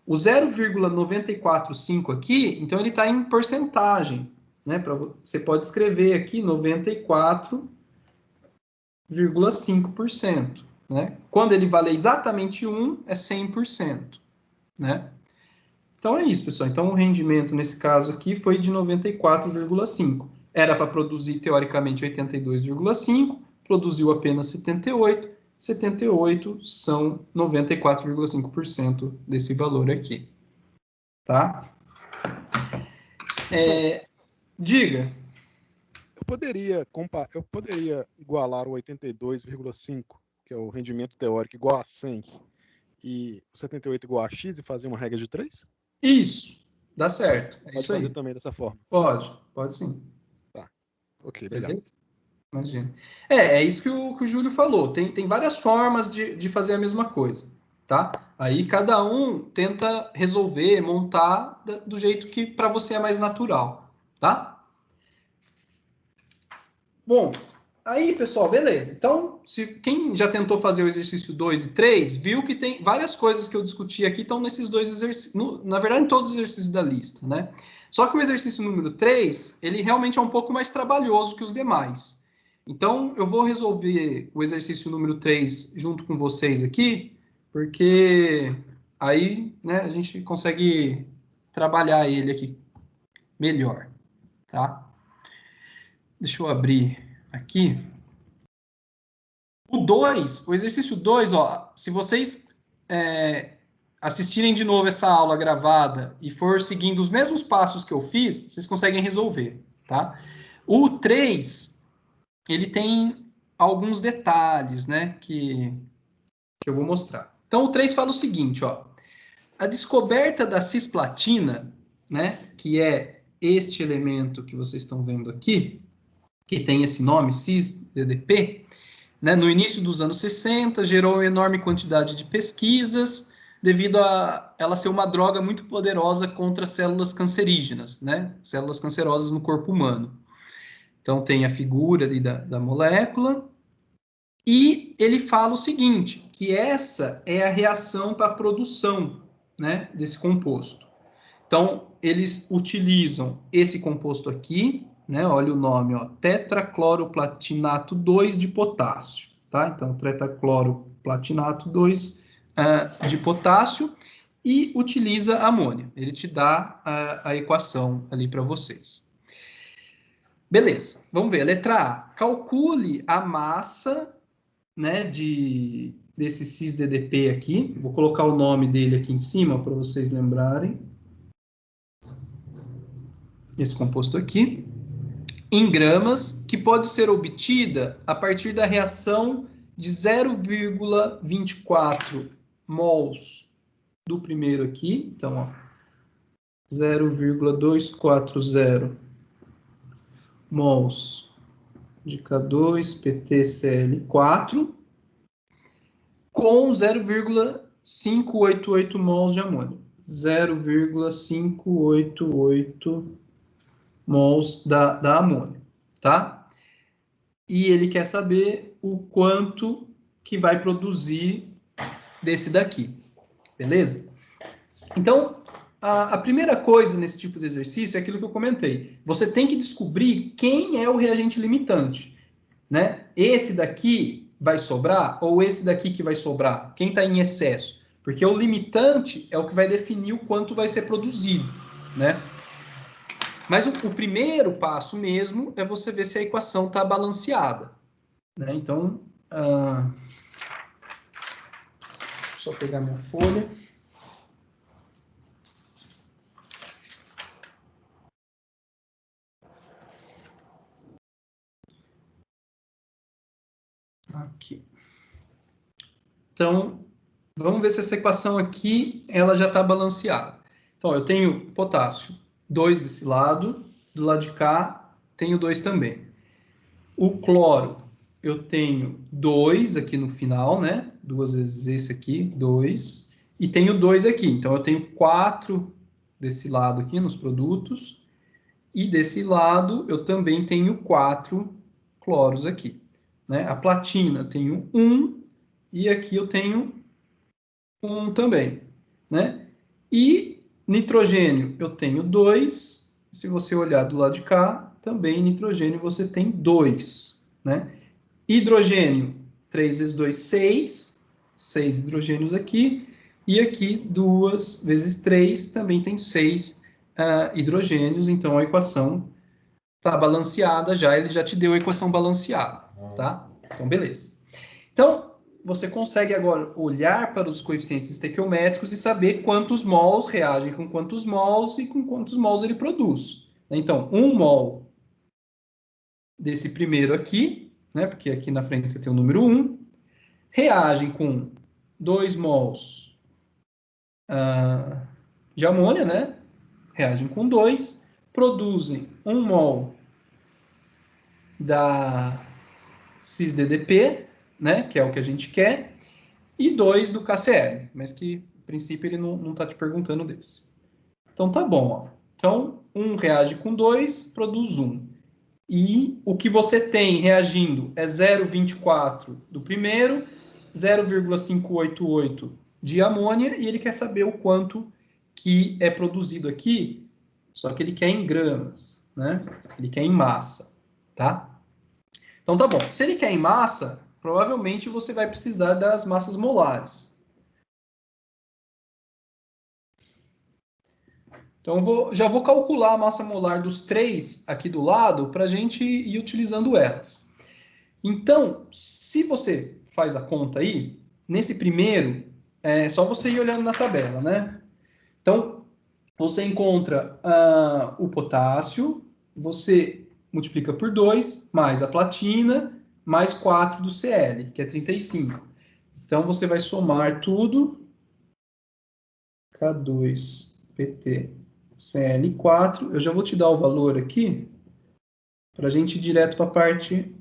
O 0,945 aqui, então ele está em porcentagem, né? Você pode escrever aqui 94,5%, né? Quando ele vale exatamente 1, é 100%, né? Então é isso, pessoal. Então o rendimento nesse caso aqui foi de 94,5. Era para produzir teoricamente 82,5, produziu apenas 78. 78 são 94,5% desse valor aqui. Tá? Diga.
Eu poderia igualar o 82,5, que é o rendimento teórico, igual a 100, e o 78 igual a X e fazer uma regra de 3?
Isso. Dá certo. É
Pode
isso
fazer
aí.
também dessa forma.
Pode sim.
Tá. Ok, obrigado.
Beleza? Imagina. É isso que o Júlio falou. Tem várias formas de fazer a mesma coisa, tá? Aí cada um tenta resolver, montar do jeito que para você é mais natural, tá? Bom, aí, pessoal, beleza. Então, quem já tentou fazer o exercício 2 e 3, viu que tem várias coisas que eu discuti aqui estão nesses dois exercícios, na verdade, em todos os exercícios da lista, né? Só que o exercício número 3, ele realmente é um pouco mais trabalhoso que os demais. Então, eu vou resolver o exercício número 3 junto com vocês aqui, porque aí, né, a gente consegue trabalhar ele aqui melhor, tá? Deixa eu abrir aqui. O exercício 2, ó, se vocês assistirem de novo essa aula gravada e for seguindo os mesmos passos que eu fiz, vocês conseguem resolver, tá? O 3, ele tem alguns detalhes, né, que eu vou mostrar. Então, o 3 fala o seguinte, ó, a descoberta da cisplatina, né, que é este elemento que vocês estão vendo aqui, que tem esse nome, cis-DDP, né, no início dos anos 60, gerou uma enorme quantidade de pesquisas, devido a ela ser uma droga muito poderosa contra células cancerígenas, né, células cancerosas no corpo humano. Então, tem a figura ali da molécula, e ele fala o seguinte, que essa é a reação para a produção, né, desse composto. Então, eles utilizam esse composto aqui, né? Olha o nome, ó, tetracloroplatinato 2 de potássio, tá? Então, tetracloroplatinato 2 de potássio e utiliza amônia. Ele te dá a equação ali para vocês. Beleza, vamos ver. Letra A. Calcule a massa, né, desse cis-DDP aqui. Vou colocar o nome dele aqui em cima para vocês lembrarem. Esse composto aqui, em gramas, que pode ser obtida a partir da reação de 0,24 mols do primeiro aqui. Então, 0,240 mols de K2PtCl4 com 0,588 mols de amônio. 0,588 mols da amônia, tá? E ele quer saber o quanto que vai produzir desse daqui, beleza? Então, a primeira coisa nesse tipo de exercício é aquilo que eu comentei. Você tem que descobrir quem é o reagente limitante, né? Esse daqui vai sobrar ou esse daqui que vai sobrar? Quem está em excesso? Porque o limitante é o que vai definir o quanto vai ser produzido, né? Mas o primeiro passo mesmo é você ver se a equação está balanceada, né? Então, deixa eu só pegar minha folha. Aqui. Então, vamos ver se essa equação aqui ela já está balanceada. Então, eu tenho potássio 2 desse lado, do lado de cá tenho 2 também. O cloro, eu tenho 2 aqui no final, né? 2 vezes esse aqui, 2. E tenho 2 aqui. Então, eu tenho 4 desse lado aqui nos produtos. E desse lado, eu também tenho 4 cloros aqui. né? A platina eu tenho 1 e aqui eu tenho 1 também, né? E nitrogênio eu tenho 2. Se você olhar do lado de cá, também nitrogênio você tem 2, né? Hidrogênio, 3 vezes 2, 6. 6 hidrogênios aqui. E aqui, 2 vezes 3, também tem 6 hidrogênios. Então, a equação está balanceada já. Ele já te deu a equação balanceada, tá? Então, beleza. Então, você consegue agora olhar para os coeficientes estequiométricos e saber quantos mols reagem com quantos mols e com quantos mols ele produz. Então, 1 mol desse primeiro aqui, né, porque aqui na frente você tem o número 1, reagem com 2 mols de amônia, né? Reagem com 2, produzem 1 mol da cis-DDP, né, que é o que a gente quer, e 2 do KCl, mas que, a princípio, ele não está te perguntando desse. Então, tá bom. Ó. Então, 1 reage com 2, produz 1. E o que você tem reagindo é 0,24 do primeiro, 0,588 de amônia, e ele quer saber o quanto que é produzido aqui, só que ele quer em gramas, né? Ele quer em massa, tá? Então tá bom. Se ele quer em massa, provavelmente você vai precisar das massas molares. Então já vou calcular a massa molar dos 3 aqui do lado para a gente ir utilizando elas. Então, se você faz a conta aí, nesse primeiro, é só você ir olhando na tabela, né? Então, você encontra o potássio, você multiplica por 2, mais a platina, mais 4 do Cl, que é 35. Então, você vai somar tudo, K2PT Cl4, eu já vou te dar o valor aqui, para a gente ir direto para a parte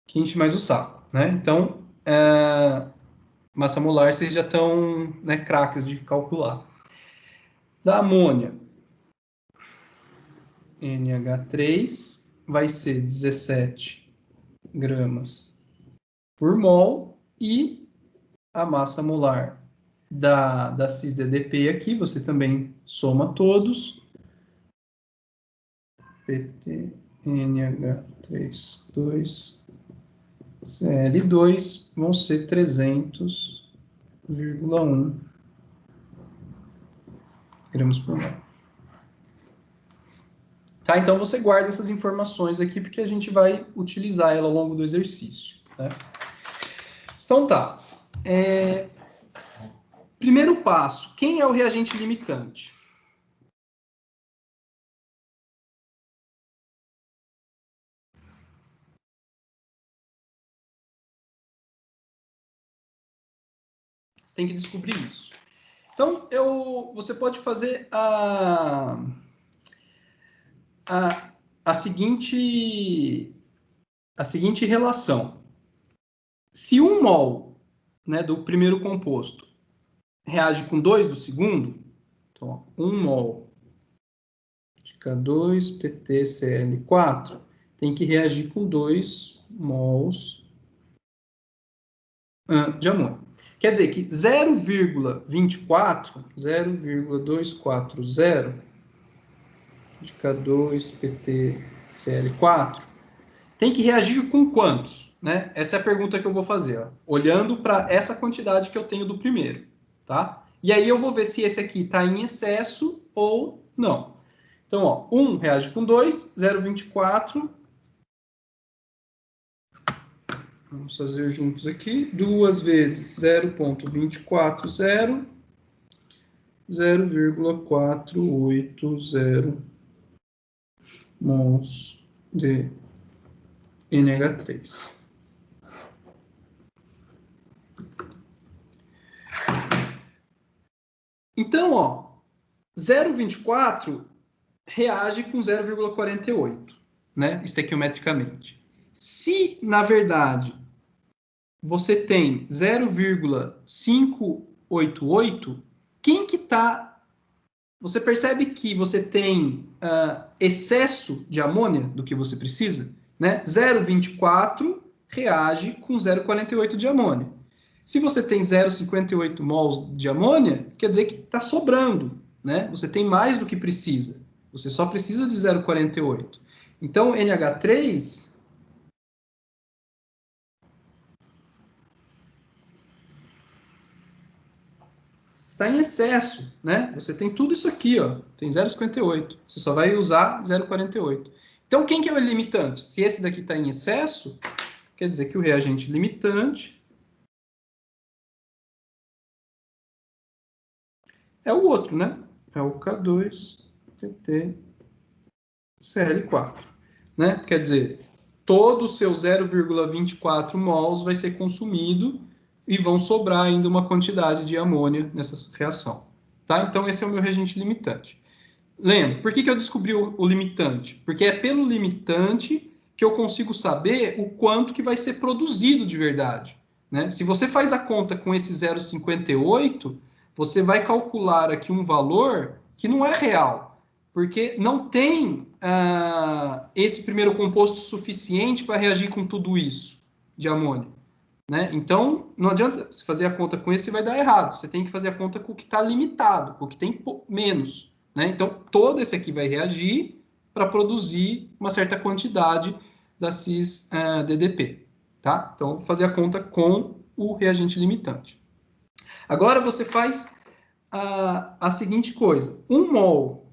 que enche mais o saco, né? Então, massa molar vocês já estão, né, craques de calcular. Da amônia, NH3 vai ser 17 gramas por mol, e a massa molar da cis-DDP aqui, você também soma todos, PT, NH3, 2, Cl2, vão ser 300,1 gramas por mol. Tá? Então, você guarda essas informações aqui, porque a gente vai utilizar ela ao longo do exercício. Né? Então, tá. Primeiro passo, quem é o reagente limitante? Você tem que descobrir isso. Então, você pode fazer a seguinte relação. Se 1 mol, né, do primeiro composto reage com 2 do segundo, então, 1 mol de K2PtCl4 tem que reagir com 2 mols de amônio. Quer dizer que 0,240 de K2PtCl4 tem que reagir com quantos? Né? Essa é a pergunta que eu vou fazer, ó, olhando para essa quantidade que eu tenho do primeiro. Tá? E aí eu vou ver se esse aqui está em excesso ou não. Então, ó, 1 reage com 2, 0,24. Vamos fazer juntos aqui. 2 vezes 0,240, 0,480 mols de NH3. Então, ó, 0,24 reage com 0,48, né, estequiometricamente. Se, na verdade, você tem 0,588, quem que está... Você percebe que você tem excesso de amônia do que você precisa? né? 0,24 reage com 0,48 de amônia. Se você tem 0,58 mols de amônia, quer dizer que está sobrando, né? Você tem mais do que precisa. Você só precisa de 0,48. Então, NH3 está em excesso, né? Você tem tudo isso aqui, ó, tem 0,58. Você só vai usar 0,48. Então, quem que é o limitante? Se esse daqui está em excesso, quer dizer que o reagente limitante é o outro, né? É o K2PtCl4, né? Quer dizer, todo o seu 0,24 mols vai ser consumido e vão sobrar ainda uma quantidade de amônia nessa reação, tá? Então, esse é o meu reagente limitante. Lembra, por que eu descobri o limitante? Porque é pelo limitante que eu consigo saber o quanto que vai ser produzido de verdade, né? Se você faz a conta com esse 0,58, você vai calcular aqui um valor que não é real, porque não tem esse primeiro composto suficiente para reagir com tudo isso de amônia, né? Então, não adianta você fazer a conta com esse, vai dar errado. Você tem que fazer a conta com o que está limitado, com o que tem menos, né? Então, todo esse aqui vai reagir para produzir uma certa quantidade da cis-DDP, tá? Então, vou fazer a conta com o reagente limitante. Agora, você faz a seguinte coisa. 1 mol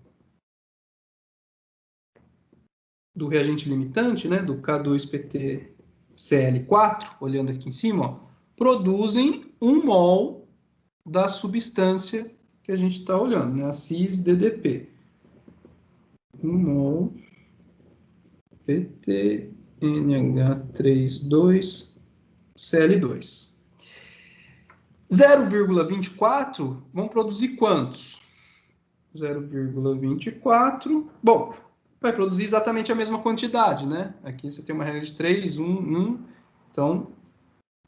do reagente limitante, né, do K2PtCl4, olhando aqui em cima, ó, produzem 1 mol da substância que a gente está olhando, né, a cis-DDP. 1 mol PtNH32Cl2. 0,24 vão produzir quantos? 0,24. Bom, vai produzir exatamente a mesma quantidade, né? Aqui você tem uma regra de 3, 1, 1. Então,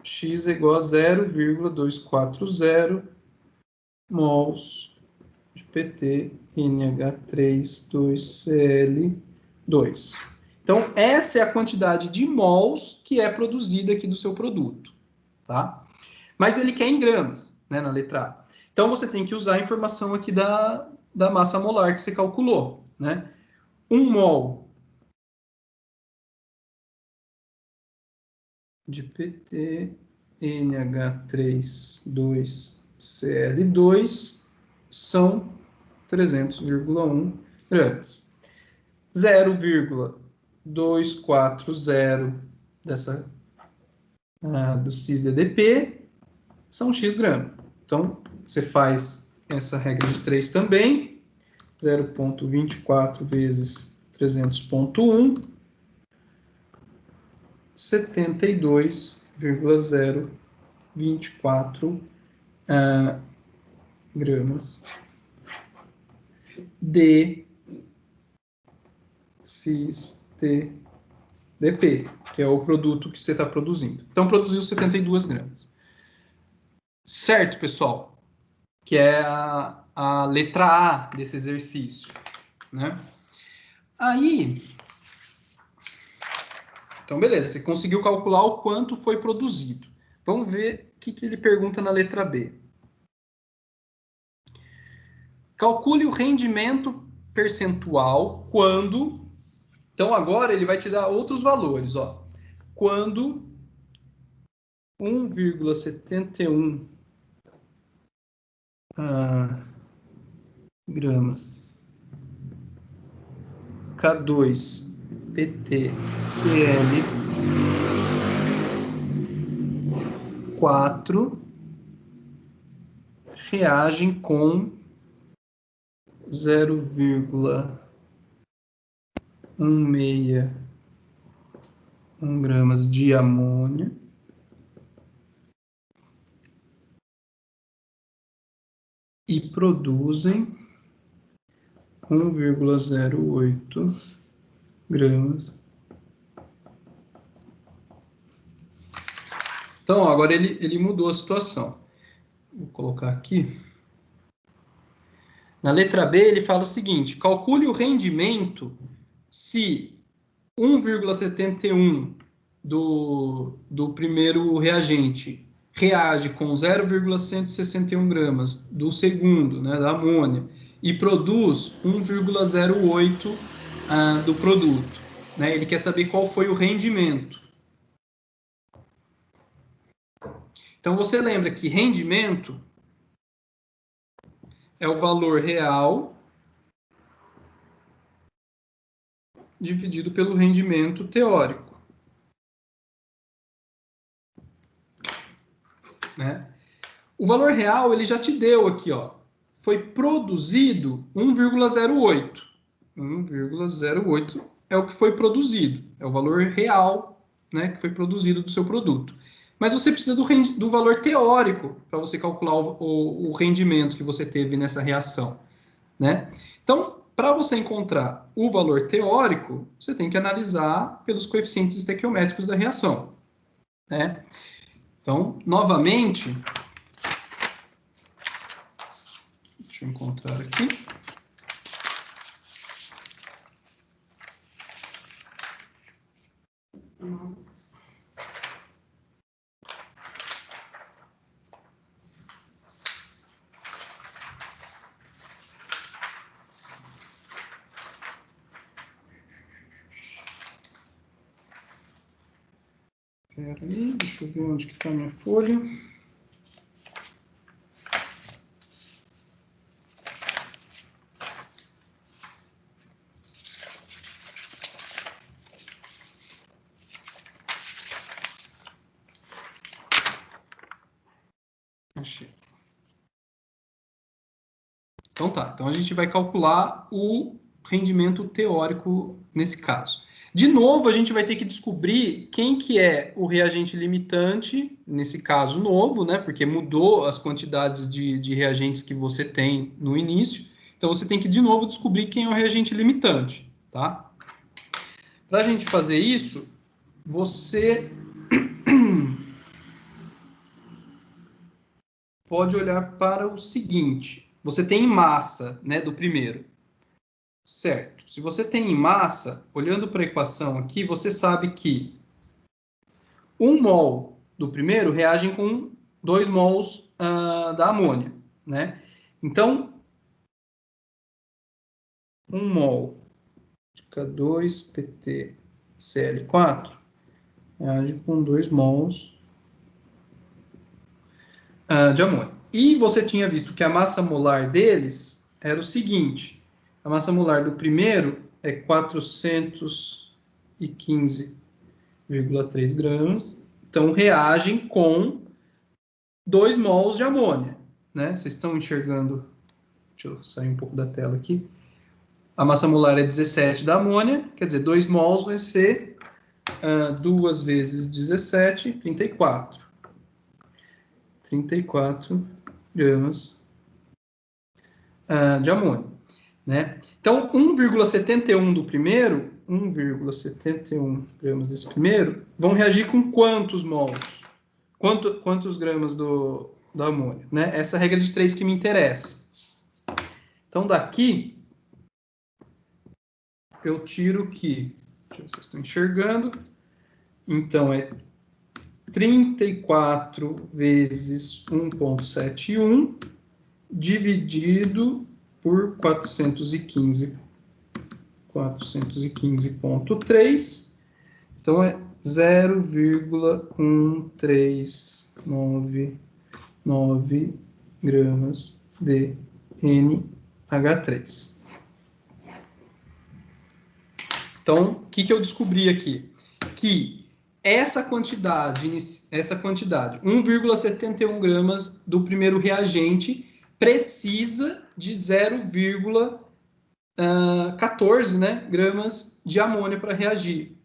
x é igual a 0,240 mols de PtNH32Cl2. Então, essa é a quantidade de mols que é produzida aqui do seu produto, tá? Mas ele quer em gramas, né, na letra A. Então, você tem que usar a informação aqui da massa molar que você calculou, né? 1 mol de PtNH32Cl2 são 300,1 gramas. 0,240 do cis-DDP são x gramas. Então, você faz essa regra de 3 também. 0,24 vezes 300,1, 72,024 gramas de cis-DDP, que é o produto que você está produzindo. Então, produziu 72 gramas. Certo, pessoal? Que é a letra A desse exercício, né? Aí, então beleza, você conseguiu calcular o quanto foi produzido. Vamos ver o que ele pergunta na letra B. Calcule o rendimento percentual quando... Então agora ele vai te dar outros valores, ó. Quando 1,71 gramas K2 PtCl4 reagem com 0,161 gramas de amônia e produzem 1,08 gramas. Então, agora ele mudou a situação. Vou colocar aqui. Na letra B, ele fala o seguinte: calcule o rendimento se 1,71 do primeiro reagente reage com 0,161 gramas do segundo, né, da amônia, e produz 1,08 do produto. Né? Ele quer saber qual foi o rendimento. Então, você lembra que rendimento é o valor real dividido pelo rendimento teórico. Né? O valor real, ele já te deu aqui, ó. Foi produzido 1,08. 1,08 é o que foi produzido. É o valor real, né, que foi produzido do seu produto. Mas você precisa do valor teórico para você calcular o rendimento que você teve nessa reação. Né? Então, para você encontrar o valor teórico, você tem que analisar pelos coeficientes estequiométricos da reação. Né? Então, novamente, deixa eu encontrar aqui. Espera aí, deixa eu ver onde que está a minha folha. Achei. Então tá, então a gente vai calcular o rendimento teórico nesse caso. De novo, a gente vai ter que descobrir quem que é o reagente limitante, nesse caso novo, né? Porque mudou as quantidades de reagentes que você tem no início. Então, você tem que, de novo, descobrir quem é o reagente limitante, tá? Para a gente fazer isso, você pode olhar para o seguinte. Você tem massa, né, do primeiro. Certo. Se você tem massa, olhando para a equação aqui, você sabe que 1 mol do primeiro reage com 2 mols da amônia, né? Então, 1 mol de K2PtCl4 reage com 2 mols de amônia. E você tinha visto que a massa molar deles era o seguinte. A massa molar do primeiro é 415,3 gramas. Então, reagem com 2 mols de amônia. Né? Vocês estão enxergando? Deixa eu sair um pouco da tela aqui. A massa molar é 17 da amônia. Quer dizer, 2 mols vai ser 2 vezes 17, 34. 34 gramas de amônia. Né? Então, 1,71 do primeiro, 1,71 gramas desse primeiro, vão reagir com quantos mols? Quantos gramas da amônia? Né? Essa é a regra de 3 que me interessa. Então, daqui, eu tiro que, deixa eu ver se vocês estão enxergando, então é 34 vezes 1,71 dividido por 415,3, então é 0,1399 gramas de NH3. Então, o que eu descobri aqui? Que essa quantidade, 1,71 gramas do primeiro reagente, precisa de 0,14, né, gramas de amônia para reagir.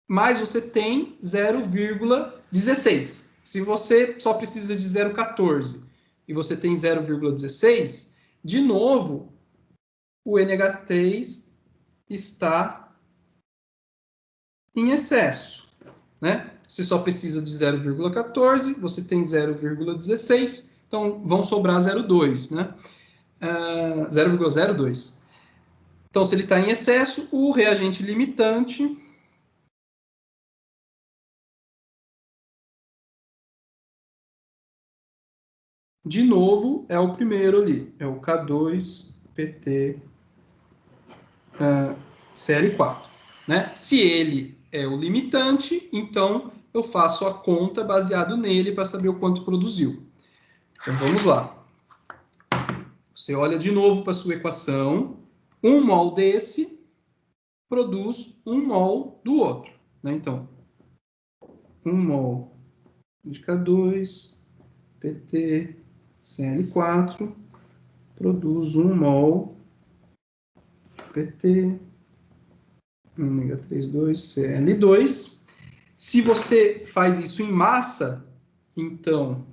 Mas você tem 0,16. Se você só precisa de 0,14 e você tem 0,16, de novo, o NH3 está em excesso. Né? Você só precisa de 0,14, você tem 0,16, então vão sobrar 0,2, né? 0,02. Então, se ele está em excesso, o reagente limitante de novo é o primeiro ali, é o K2PT Cl4, né? Se ele é o limitante, então eu faço a conta baseado nele para saber o quanto produziu. Então vamos lá. Você olha de novo para a sua equação. 1 mol desse produz 1 mol do outro, né? Então, 1 mol de K2 PT Cl4 produz 1 mol PT ômega 32 Cl2. Se você faz isso em massa, então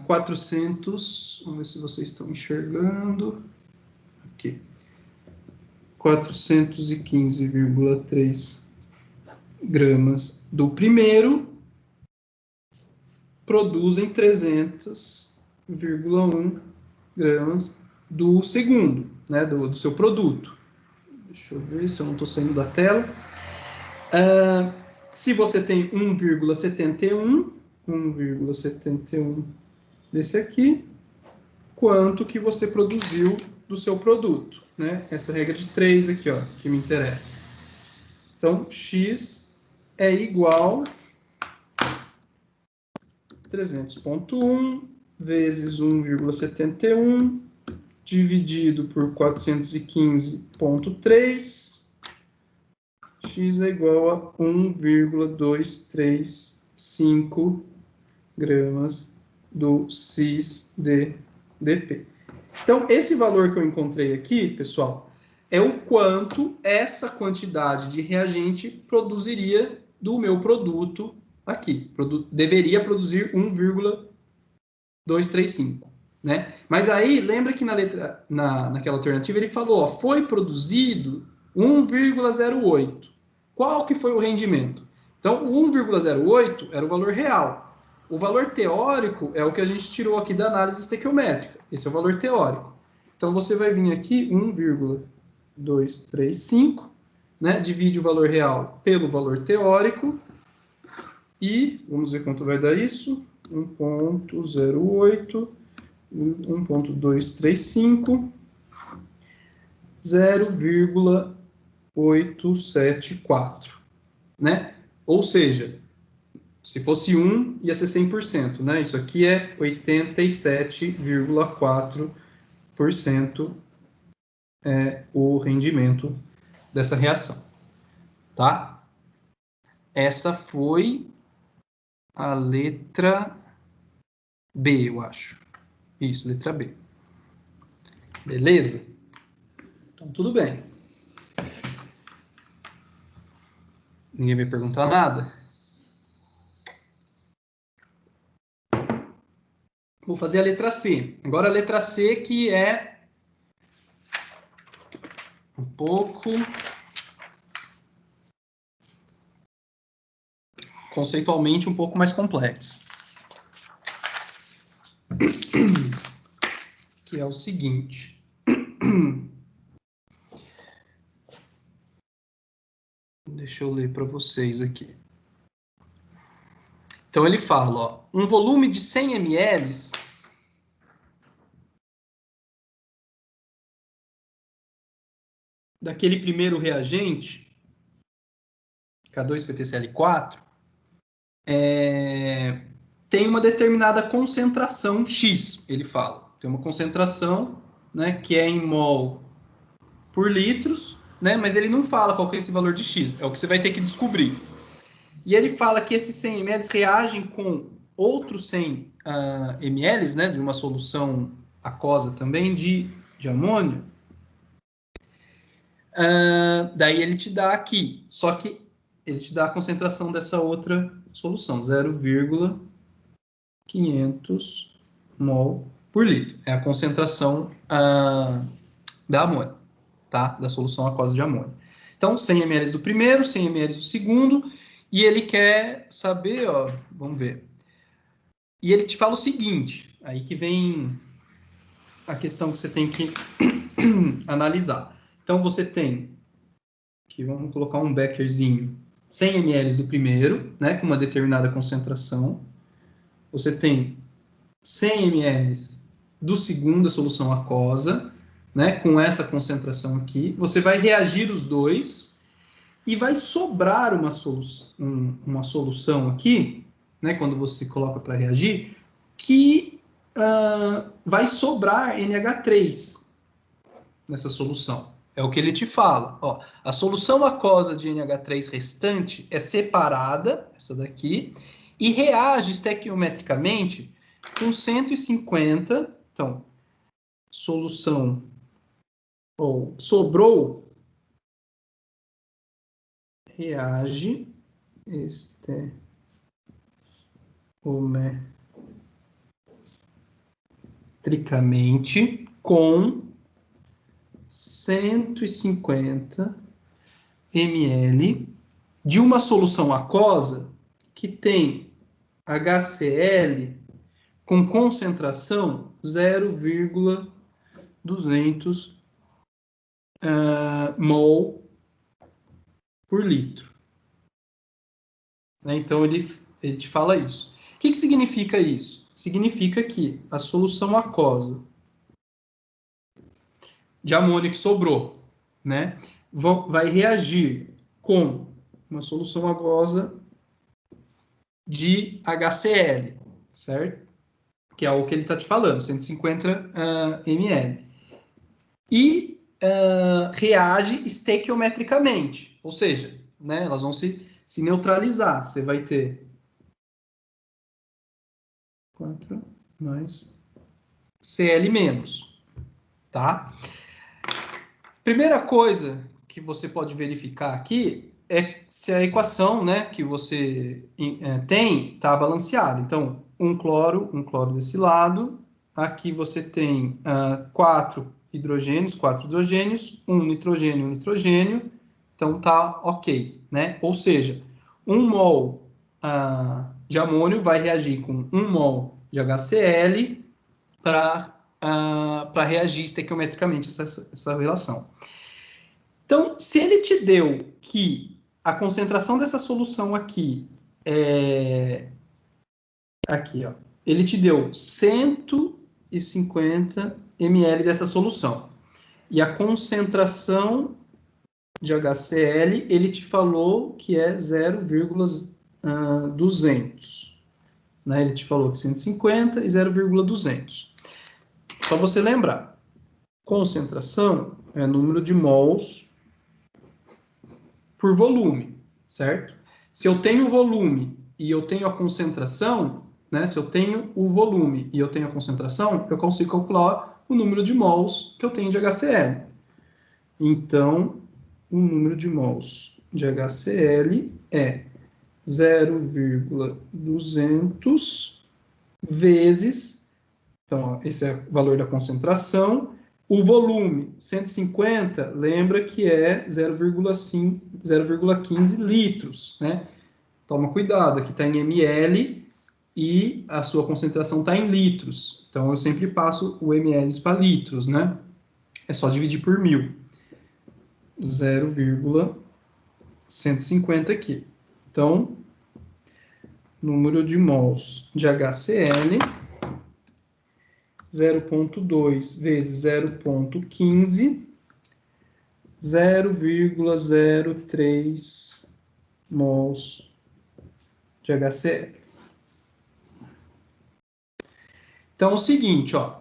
400, vamos ver se vocês estão enxergando aqui, 415,3 gramas do primeiro produzem 300,1 gramas do segundo, né, do seu produto. Deixa eu ver se eu não estou saindo da tela. Se você tem 1,71 desse aqui, quanto que você produziu do seu produto, né? Essa regra de 3 aqui, ó, que me interessa. Então, X é igual a 300,1 vezes 1,71 dividido por 415,3. X é igual a 1,235 gramas do cis-DP. Então, esse valor que eu encontrei aqui, pessoal, é o quanto essa quantidade de reagente produziria do meu produto aqui. Deveria produzir 1,235, né? Mas aí, lembra que naquela alternativa ele falou, ó, foi produzido 1,08. Qual que foi o rendimento? Então, o 1,08 era o valor real. O valor teórico é o que a gente tirou aqui da análise estequiométrica. Esse é o valor teórico. Então, você vai vir aqui 1,235, né? Divide o valor real pelo valor teórico. E, vamos ver quanto vai dar isso. 1,08, 1,235, 0,874, né? Ou seja, se fosse 1, ia ser 100%, né? Isso aqui é 87,4% é o rendimento dessa reação, tá? Essa foi a letra B, eu acho. Isso, letra B. Beleza? Então, tudo bem. Ninguém vai perguntar nada? Vou fazer a letra C. Agora a letra C, que é um pouco conceitualmente um pouco mais complexa. Que é o seguinte. Deixa eu ler para vocês aqui. Então ele fala, ó, um volume de 100 ml daquele primeiro reagente, K2PtCl4, tem uma determinada concentração X, ele fala. Tem uma concentração, né, que é em mol por litros, né, mas ele não fala qual que é esse valor de X, é o que você vai ter que descobrir. E ele fala que esses 100 ml reagem com outros 100 ml, né, de uma solução aquosa também de amônio. Daí ele te dá aqui, só que ele te dá a concentração dessa outra solução, 0,500 mol por litro. É a concentração da amônia, tá? Da solução aquosa de amônia. Então, 100 ml do primeiro, 100 ml do segundo, e ele quer saber, ó, vamos ver. E ele te fala o seguinte, aí que vem a questão que você tem que analisar. Então, você tem, aqui vamos colocar um beckerzinho, 100 ml do primeiro, né, com uma determinada concentração. Você tem 100 ml do segundo, a solução aquosa, né, com essa concentração aqui. Você vai reagir os dois e vai sobrar uma solução aqui, né, quando você coloca para reagir, que vai sobrar NH3 nessa solução. É o que ele te fala. Ó, a solução aquosa de NH3 restante é separada, essa daqui, e reage estequiometricamente com 150. Então, solução, ou sobrou, reage estequiometricamente com 150 ml de uma solução aquosa que tem HCl com concentração 0,200 mol por litro. Né? Então, ele te fala isso. O que significa isso? Significa que a solução aquosa de amônio que sobrou, né, vai reagir com uma solução aquosa de HCl, certo? Que é o que ele está te falando, 150 ml. E reage estequiometricamente, ou seja, né, elas vão se neutralizar. Você vai ter 4 mais Cl menos, tá? Primeira coisa que você pode verificar aqui é se a equação, né, que você tem está balanceada. Então, um cloro desse lado. Aqui você tem 4 hidrogênios, um nitrogênio. Então, tá ok, né? Ou seja, 1 mol de amônio vai reagir com 1 mol de HCl para reagir estequiometricamente essa relação. Então, se ele te deu que a concentração dessa solução aqui aqui, ó, ele te deu 150 ml dessa solução. E a concentração de HCl, ele te falou que é 0,200. Né? Ele te falou que 150 e 0,200. Só você lembrar. Concentração é número de mols por volume, certo? Se eu tenho o volume e eu tenho a concentração, né? Se eu tenho o volume e eu tenho a concentração, eu consigo calcular o número de mols que eu tenho de HCl. Então, o número de mols de HCl é 0,200 vezes, então, ó, esse é o valor da concentração. O volume, 150, lembra que é 0,15 litros, né? Toma cuidado, aqui está em ml e a sua concentração está em litros. Então, eu sempre passo o ml para litros, né? É só dividir por 1000. 0,150 aqui. Então, número de mols de HCl, 0,2 vezes 0,15, 0,03 mols de HCl. Então, é o seguinte, ó.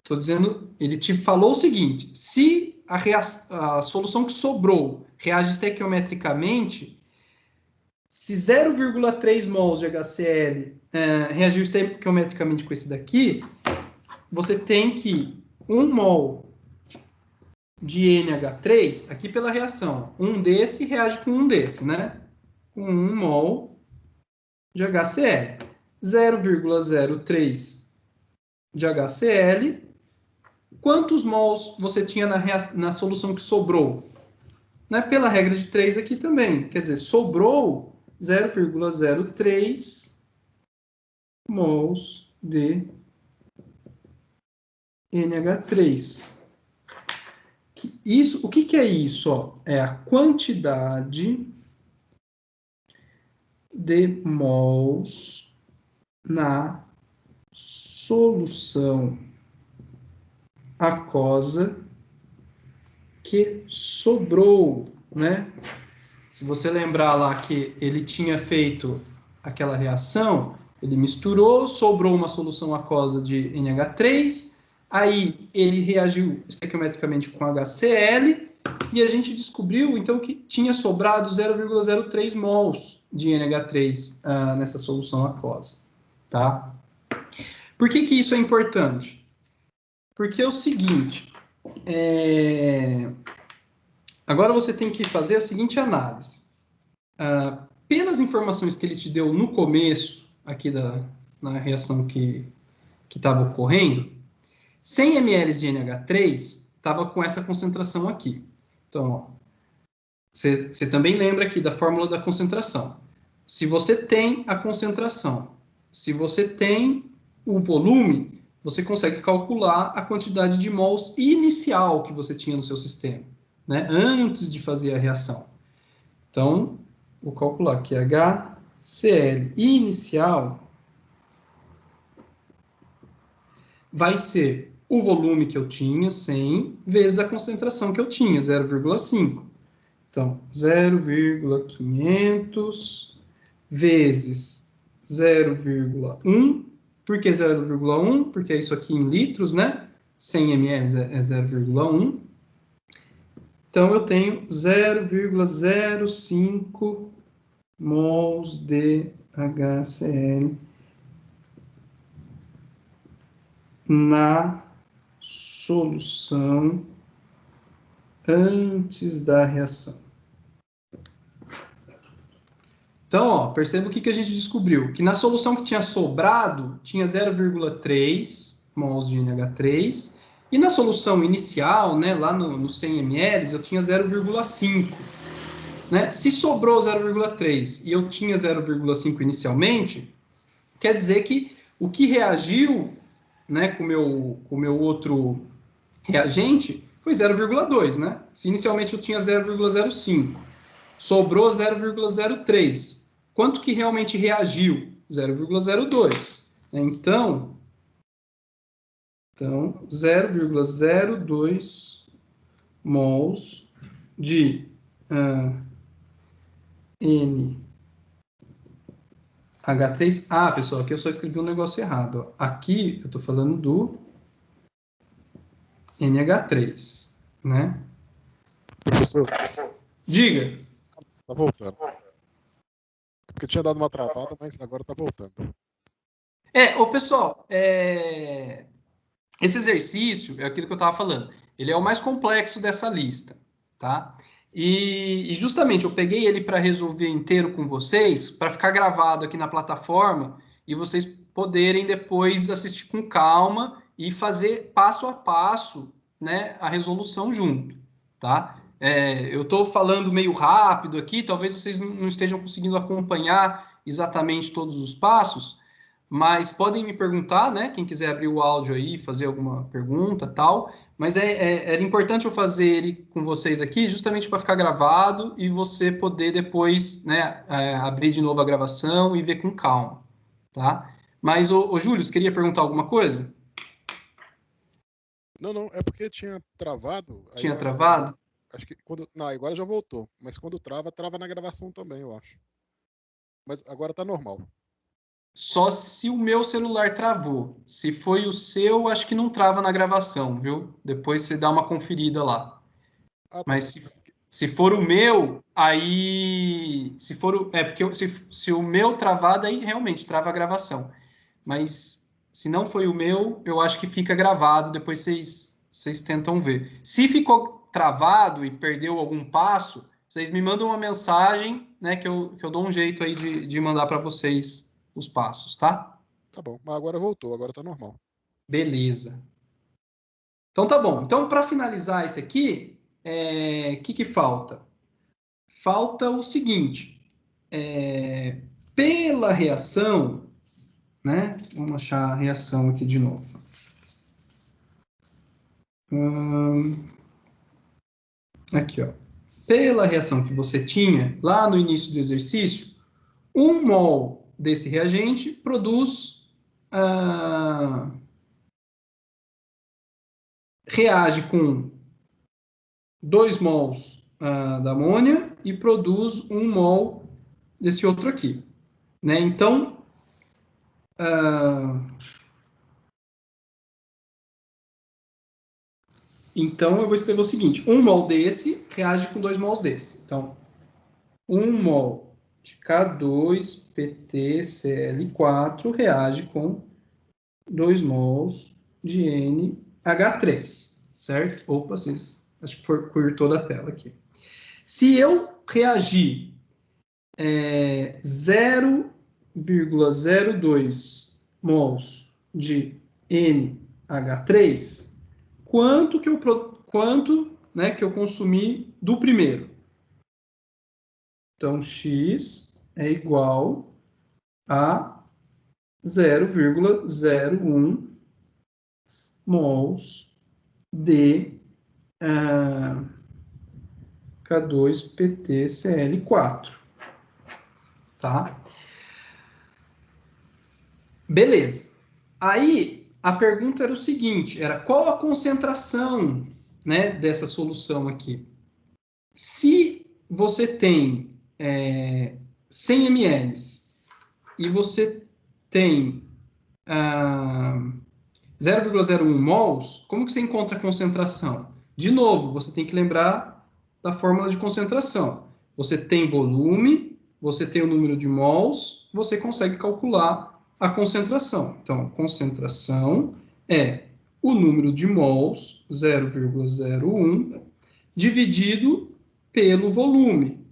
Estou dizendo, ele te falou o seguinte: se a solução que sobrou reage estequiometricamente, se 0,3 mols de HCl reagiu estequiometricamente com esse daqui, você tem que 1 mol de NH3, aqui pela reação, um desse reage com um desse, né? Com 1 mol de HCl. 0,03 de HCl. Quantos mols você tinha na solução que sobrou? Né? Pela regra de 3 aqui também. Quer dizer, sobrou 0,03 mols de NH3. O que é isso? Ó? É a quantidade de mols na solução aquosa que sobrou, né? Se você lembrar lá que ele tinha feito aquela reação, ele misturou, sobrou uma solução aquosa de NH3, aí ele reagiu estequiometricamente com HCl, e a gente descobriu, então, que tinha sobrado 0,03 mols de NH3 nessa solução aquosa, tá? Por que isso é importante? Porque é o seguinte, agora você tem que fazer a seguinte análise. Pelas informações que ele te deu no começo, aqui na reação que estava ocorrendo, 100 ml de NH3 estava com essa concentração aqui. Então, você também lembra aqui da fórmula da concentração. Se você tem a concentração, se você tem o volume, você consegue calcular a quantidade de mols inicial que você tinha no seu sistema, né, antes de fazer a reação. Então, vou calcular aqui HCl inicial vai ser o volume que eu tinha, 100, vezes a concentração que eu tinha, 0,5. Então, 0,500 vezes 0,1. Por que 0,1? Porque é isso aqui em litros, né? 100 ml é 0,1. Então, eu tenho 0,05 mols de HCl na solução antes da reação. Então, ó, perceba o que a gente descobriu. Que na solução que tinha sobrado, tinha 0,3 mols de NH3. E na solução inicial, né, lá no 100 ml, eu tinha 0,5. Né? Se sobrou 0,3 e eu tinha 0,5 inicialmente, quer dizer que o que reagiu, né, com o meu outro reagente foi 0,2, né? Se inicialmente eu tinha 0,05, sobrou 0,03. Quanto que realmente reagiu? 0,02. Então 0,02 mols de NH3. Ah, pessoal, aqui eu só escrevi um negócio errado. Aqui eu estou falando do NH3, né?
Professor,
Diga.
tá voltando. Porque tinha dado uma travada, mas agora tá voltando.
Pessoal, esse exercício é aquilo que eu estava falando. Ele é o mais complexo dessa lista, tá? E justamente eu peguei ele para resolver inteiro com vocês, para ficar gravado aqui na plataforma e vocês poderem depois assistir com calma e fazer passo a passo, né, a resolução junto, tá? Eu estou falando meio rápido aqui, talvez vocês não estejam conseguindo acompanhar exatamente todos os passos, mas podem me perguntar, né? Quem quiser abrir o áudio aí, fazer alguma pergunta, tal. Mas era importante eu fazer ele com vocês aqui, justamente para ficar gravado e você poder depois, né, abrir de novo a gravação e ver com calma, tá? Mas, ô Júlio, você queria perguntar alguma coisa?
Não, é porque tinha travado. Aí
Tinha travado?
acho que quando. Não, agora já voltou. Mas quando trava na gravação também, eu acho. Mas agora tá normal.
Só se o meu celular travou. Se foi o seu, acho que não trava na gravação, viu? Depois você dá uma conferida lá.
Ah, tá.
Mas se for o meu, aí. Se for o. Porque se o meu travar, daí realmente trava a gravação. Mas se não foi o meu, eu acho que fica gravado, depois vocês tentam ver. Se ficou travado e perdeu algum passo, vocês me mandam uma mensagem, né? Que eu dou um jeito aí de mandar para vocês os passos, tá?
Tá bom. Mas agora voltou, agora tá normal.
Beleza. Então tá bom. Então, para finalizar esse aqui, o que falta? Falta o seguinte, pela reação, né? Vamos achar a reação aqui de novo. aqui, ó, pela reação que você tinha lá no início do exercício, 1 mol desse reagente produz, reage com 2 mols da amônia e produz 1 mol desse outro aqui, né? Então, então eu vou escrever o seguinte: 1 mol desse reage com 2 mols desse. Então, 1 mol de K2PtCl4 reage com 2 mols de NH3, certo? Opa, vocês, acho que curtou da tela aqui. Se eu reagir 0,02 mols de NH3, quanto que eu consumi do primeiro? Então, X é igual a 0,01 mols de K2PtCl4. Tá? Beleza. Aí, a pergunta era o seguinte, era qual a concentração, né, dessa solução aqui? Se você tem 100 ml e você tem 0,01 mols, como que você encontra a concentração? De novo, você tem que lembrar da fórmula de concentração. Você tem volume, você tem o número de mols, você consegue calcular a concentração. Então, concentração é o número de mols, 0,01, dividido pelo volume,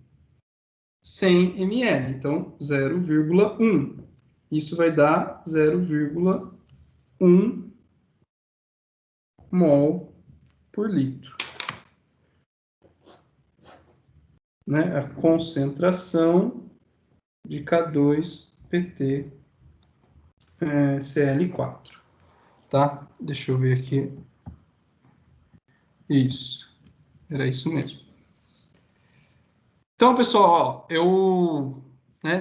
100 ml. Então, 0,1. Isso vai dar 0,1 mol por litro. Né? A concentração de K2PtCl4. Tá? Deixa eu ver aqui. Isso. Era isso mesmo. Então, pessoal, se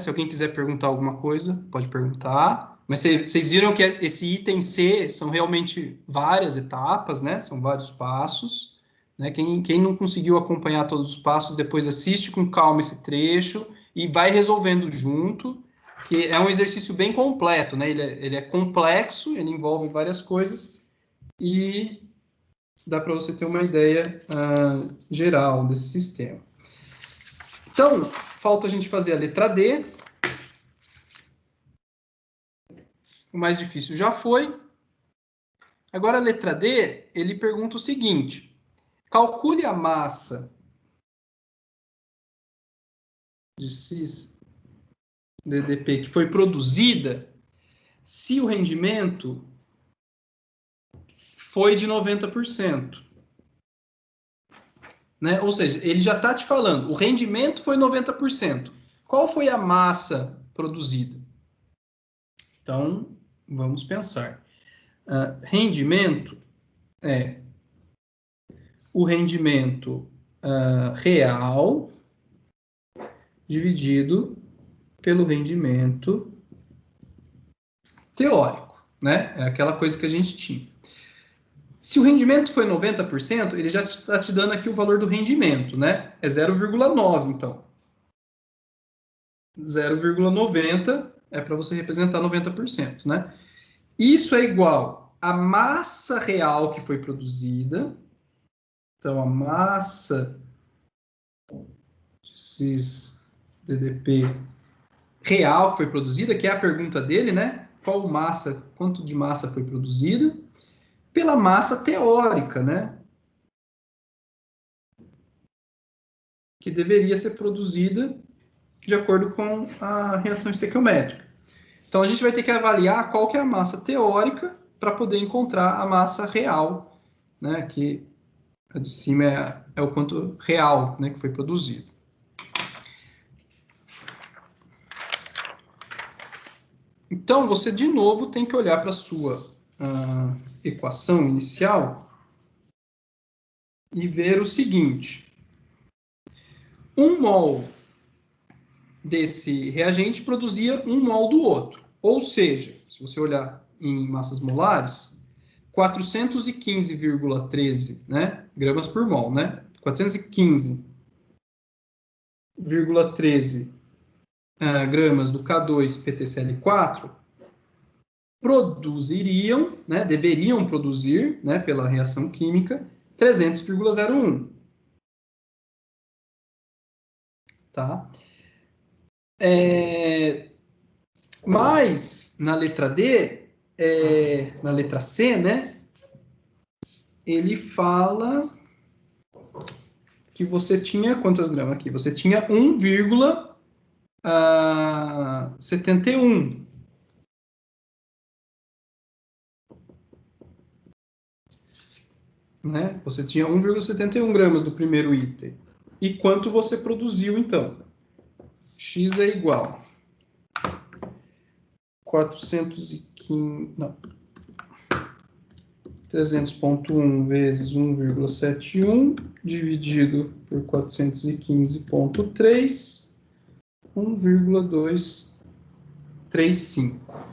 alguém quiser perguntar alguma coisa, pode perguntar. Mas vocês viram que esse item C são realmente várias etapas, né? São vários passos. Né? Quem não conseguiu acompanhar todos os passos, depois assiste com calma esse trecho e vai resolvendo junto, que é um exercício bem completo, né? Ele é complexo, ele envolve várias coisas e dá para você ter uma ideia geral desse sistema. Então, falta a gente fazer a letra D. O mais difícil já foi. Agora, a letra D, ele pergunta o seguinte: calcule a massa de cis-DDP que foi produzida se o rendimento foi de 90%. Né? Ou seja, ele já está te falando, o rendimento foi 90%. Qual foi a massa produzida? Então, vamos pensar. Rendimento é o rendimento real dividido pelo rendimento teórico, né? É aquela coisa que a gente tinha. Se o rendimento foi 90%, ele já está te dando aqui o valor do rendimento, né? É 0,9, então. 0,90 é para você representar 90%, né? Isso é igual à massa real que foi produzida. Então, a massa de cis-DDP real que foi produzida, que é a pergunta dele, né? Quanto de massa foi produzida? Pela massa teórica, né? Que deveria ser produzida de acordo com a reação estequiométrica. Então, a gente vai ter que avaliar qual que é a massa teórica para poder encontrar a massa real, né? Que a de cima é o quanto real, né, que foi produzido. Então, você, de novo, tem que olhar para a sua equação inicial e ver o seguinte. 1 mol desse reagente produzia 1 mol do outro. Ou seja, se você olhar em massas molares, 415,13, né, gramas por mol, né? 415,13 gramas do K2PtCl4 produziriam, né, deveriam produzir, né, pela reação química, 300,01. Tá? Mas, na letra D, na letra C, né, ele fala que você tinha, quantas gramas aqui? Você tinha 1,71. Né? Você tinha 1,71 gramas do primeiro item. E quanto você produziu, então? X é igual 415, não, 300,1 vezes 1,71 dividido por 415,3, 1,235.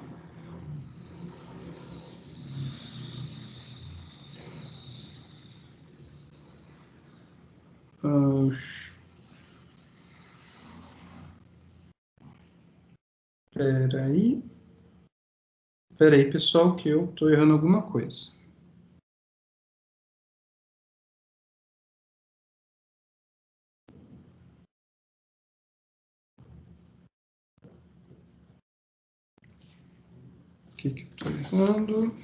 Espera aí, pessoal, que eu estou errando alguma coisa. O que eu estou errando?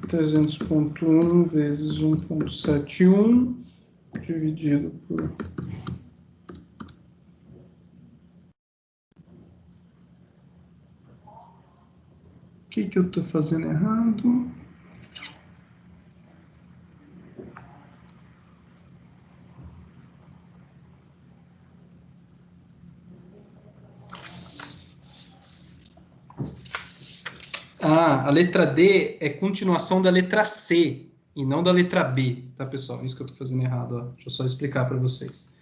(300,1 vezes 1,71 dividido por... O que eu estou fazendo errado? A letra D é continuação da letra C e não da letra B, tá, pessoal? Isso que eu estou fazendo errado, ó. Deixa eu só explicar para vocês.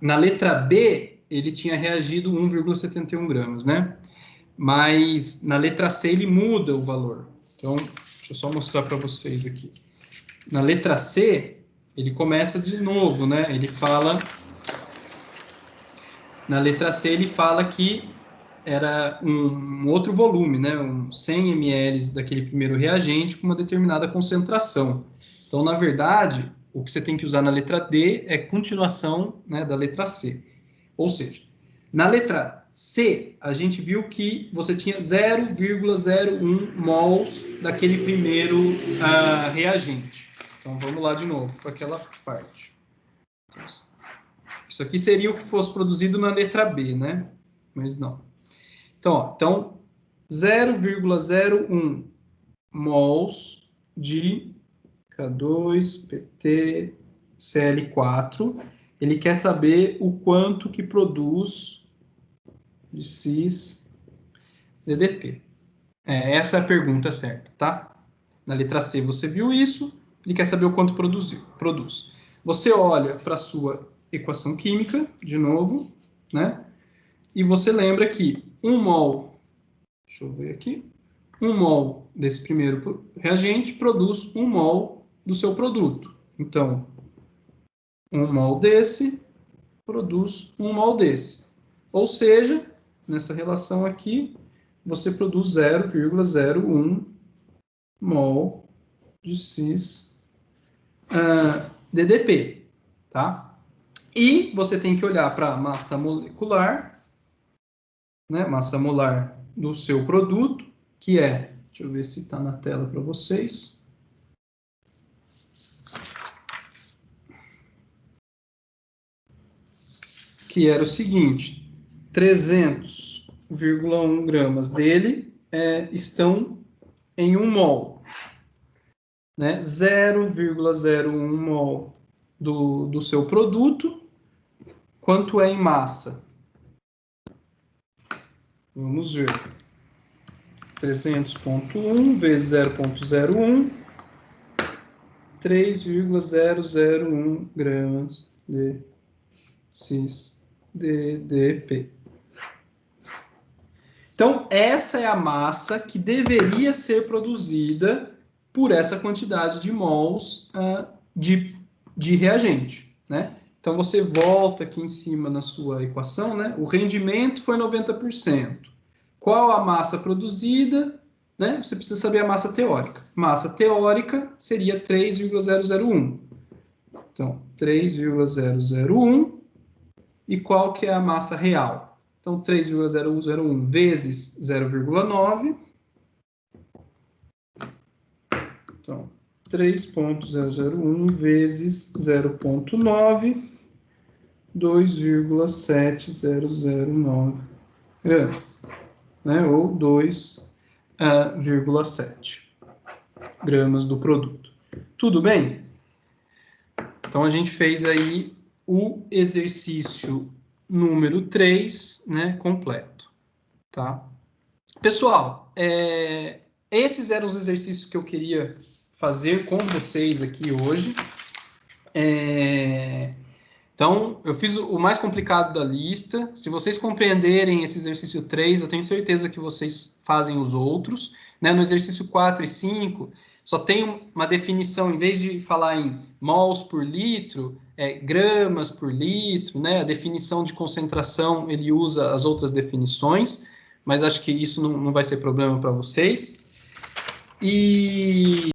Na letra B, ele tinha reagido 1,71 gramas, né? Mas na letra C ele muda o valor. Então, deixa eu só mostrar para vocês aqui. Na letra C, ele começa de novo, né? Ele fala... Na letra C, ele fala que era um outro volume, né? 100 ml daquele primeiro reagente com uma determinada concentração. Então, na verdade, o que você tem que usar na letra D é continuação, né, da letra C. Ou seja, na letra C, a gente viu que você tinha 0,01 mols daquele primeiro reagente. Então, vamos lá de novo para aquela parte. Isso aqui seria o que fosse produzido na letra B, né? Mas não. Então 0,01 mols de K2PtCl4. Ele quer saber o quanto que produz de cis-ZDP. Essa é a pergunta certa, tá? Na letra C você viu isso, ele quer saber o quanto produz. Você olha para a sua equação química, de novo, né? E você lembra que 1 mol, deixa eu ver aqui, 1 mol desse primeiro reagente produz 1 mol do seu produto. Então, 1 mol desse produz 1 mol desse. Ou seja, nessa relação aqui, você produz 0,01 mol de cis-DDP, tá? E você tem que olhar para a massa molecular, né, massa molar do seu produto, que é, deixa eu ver se está na tela para vocês. Que era o seguinte, 300,1 gramas dele estão em 1 mol. Né? 0,01 mol do seu produto, quanto é em massa? Vamos ver. 300.1 vezes 0,01, 3,001 gramas de cis-DDP. Então, essa é a massa que deveria ser produzida por essa quantidade de mols de reagente, né? Então, você volta aqui em cima na sua equação, né? O rendimento foi 90%. Qual a massa produzida? Né? Você precisa saber a massa teórica. Massa teórica seria 3,001. Então, 3,001. E qual que é a massa real? Então, 3,001 vezes 0,9. Então, 3,001 vezes 0,9, 2,7009 gramas, né? Ou 2,7 gramas do produto. Tudo bem? Então, a gente fez aí o exercício número 3, né, completo, tá? Pessoal, esses eram os exercícios que eu queria fazer com vocês aqui hoje. Então, eu fiz o mais complicado da lista. Se vocês compreenderem esse exercício 3, eu tenho certeza que vocês fazem os outros, né? No exercício 4 e 5, só tem uma definição, em vez de falar em mols por litro, gramas por litro, né? A definição de concentração, ele usa as outras definições, mas acho que isso não vai ser problema para vocês. E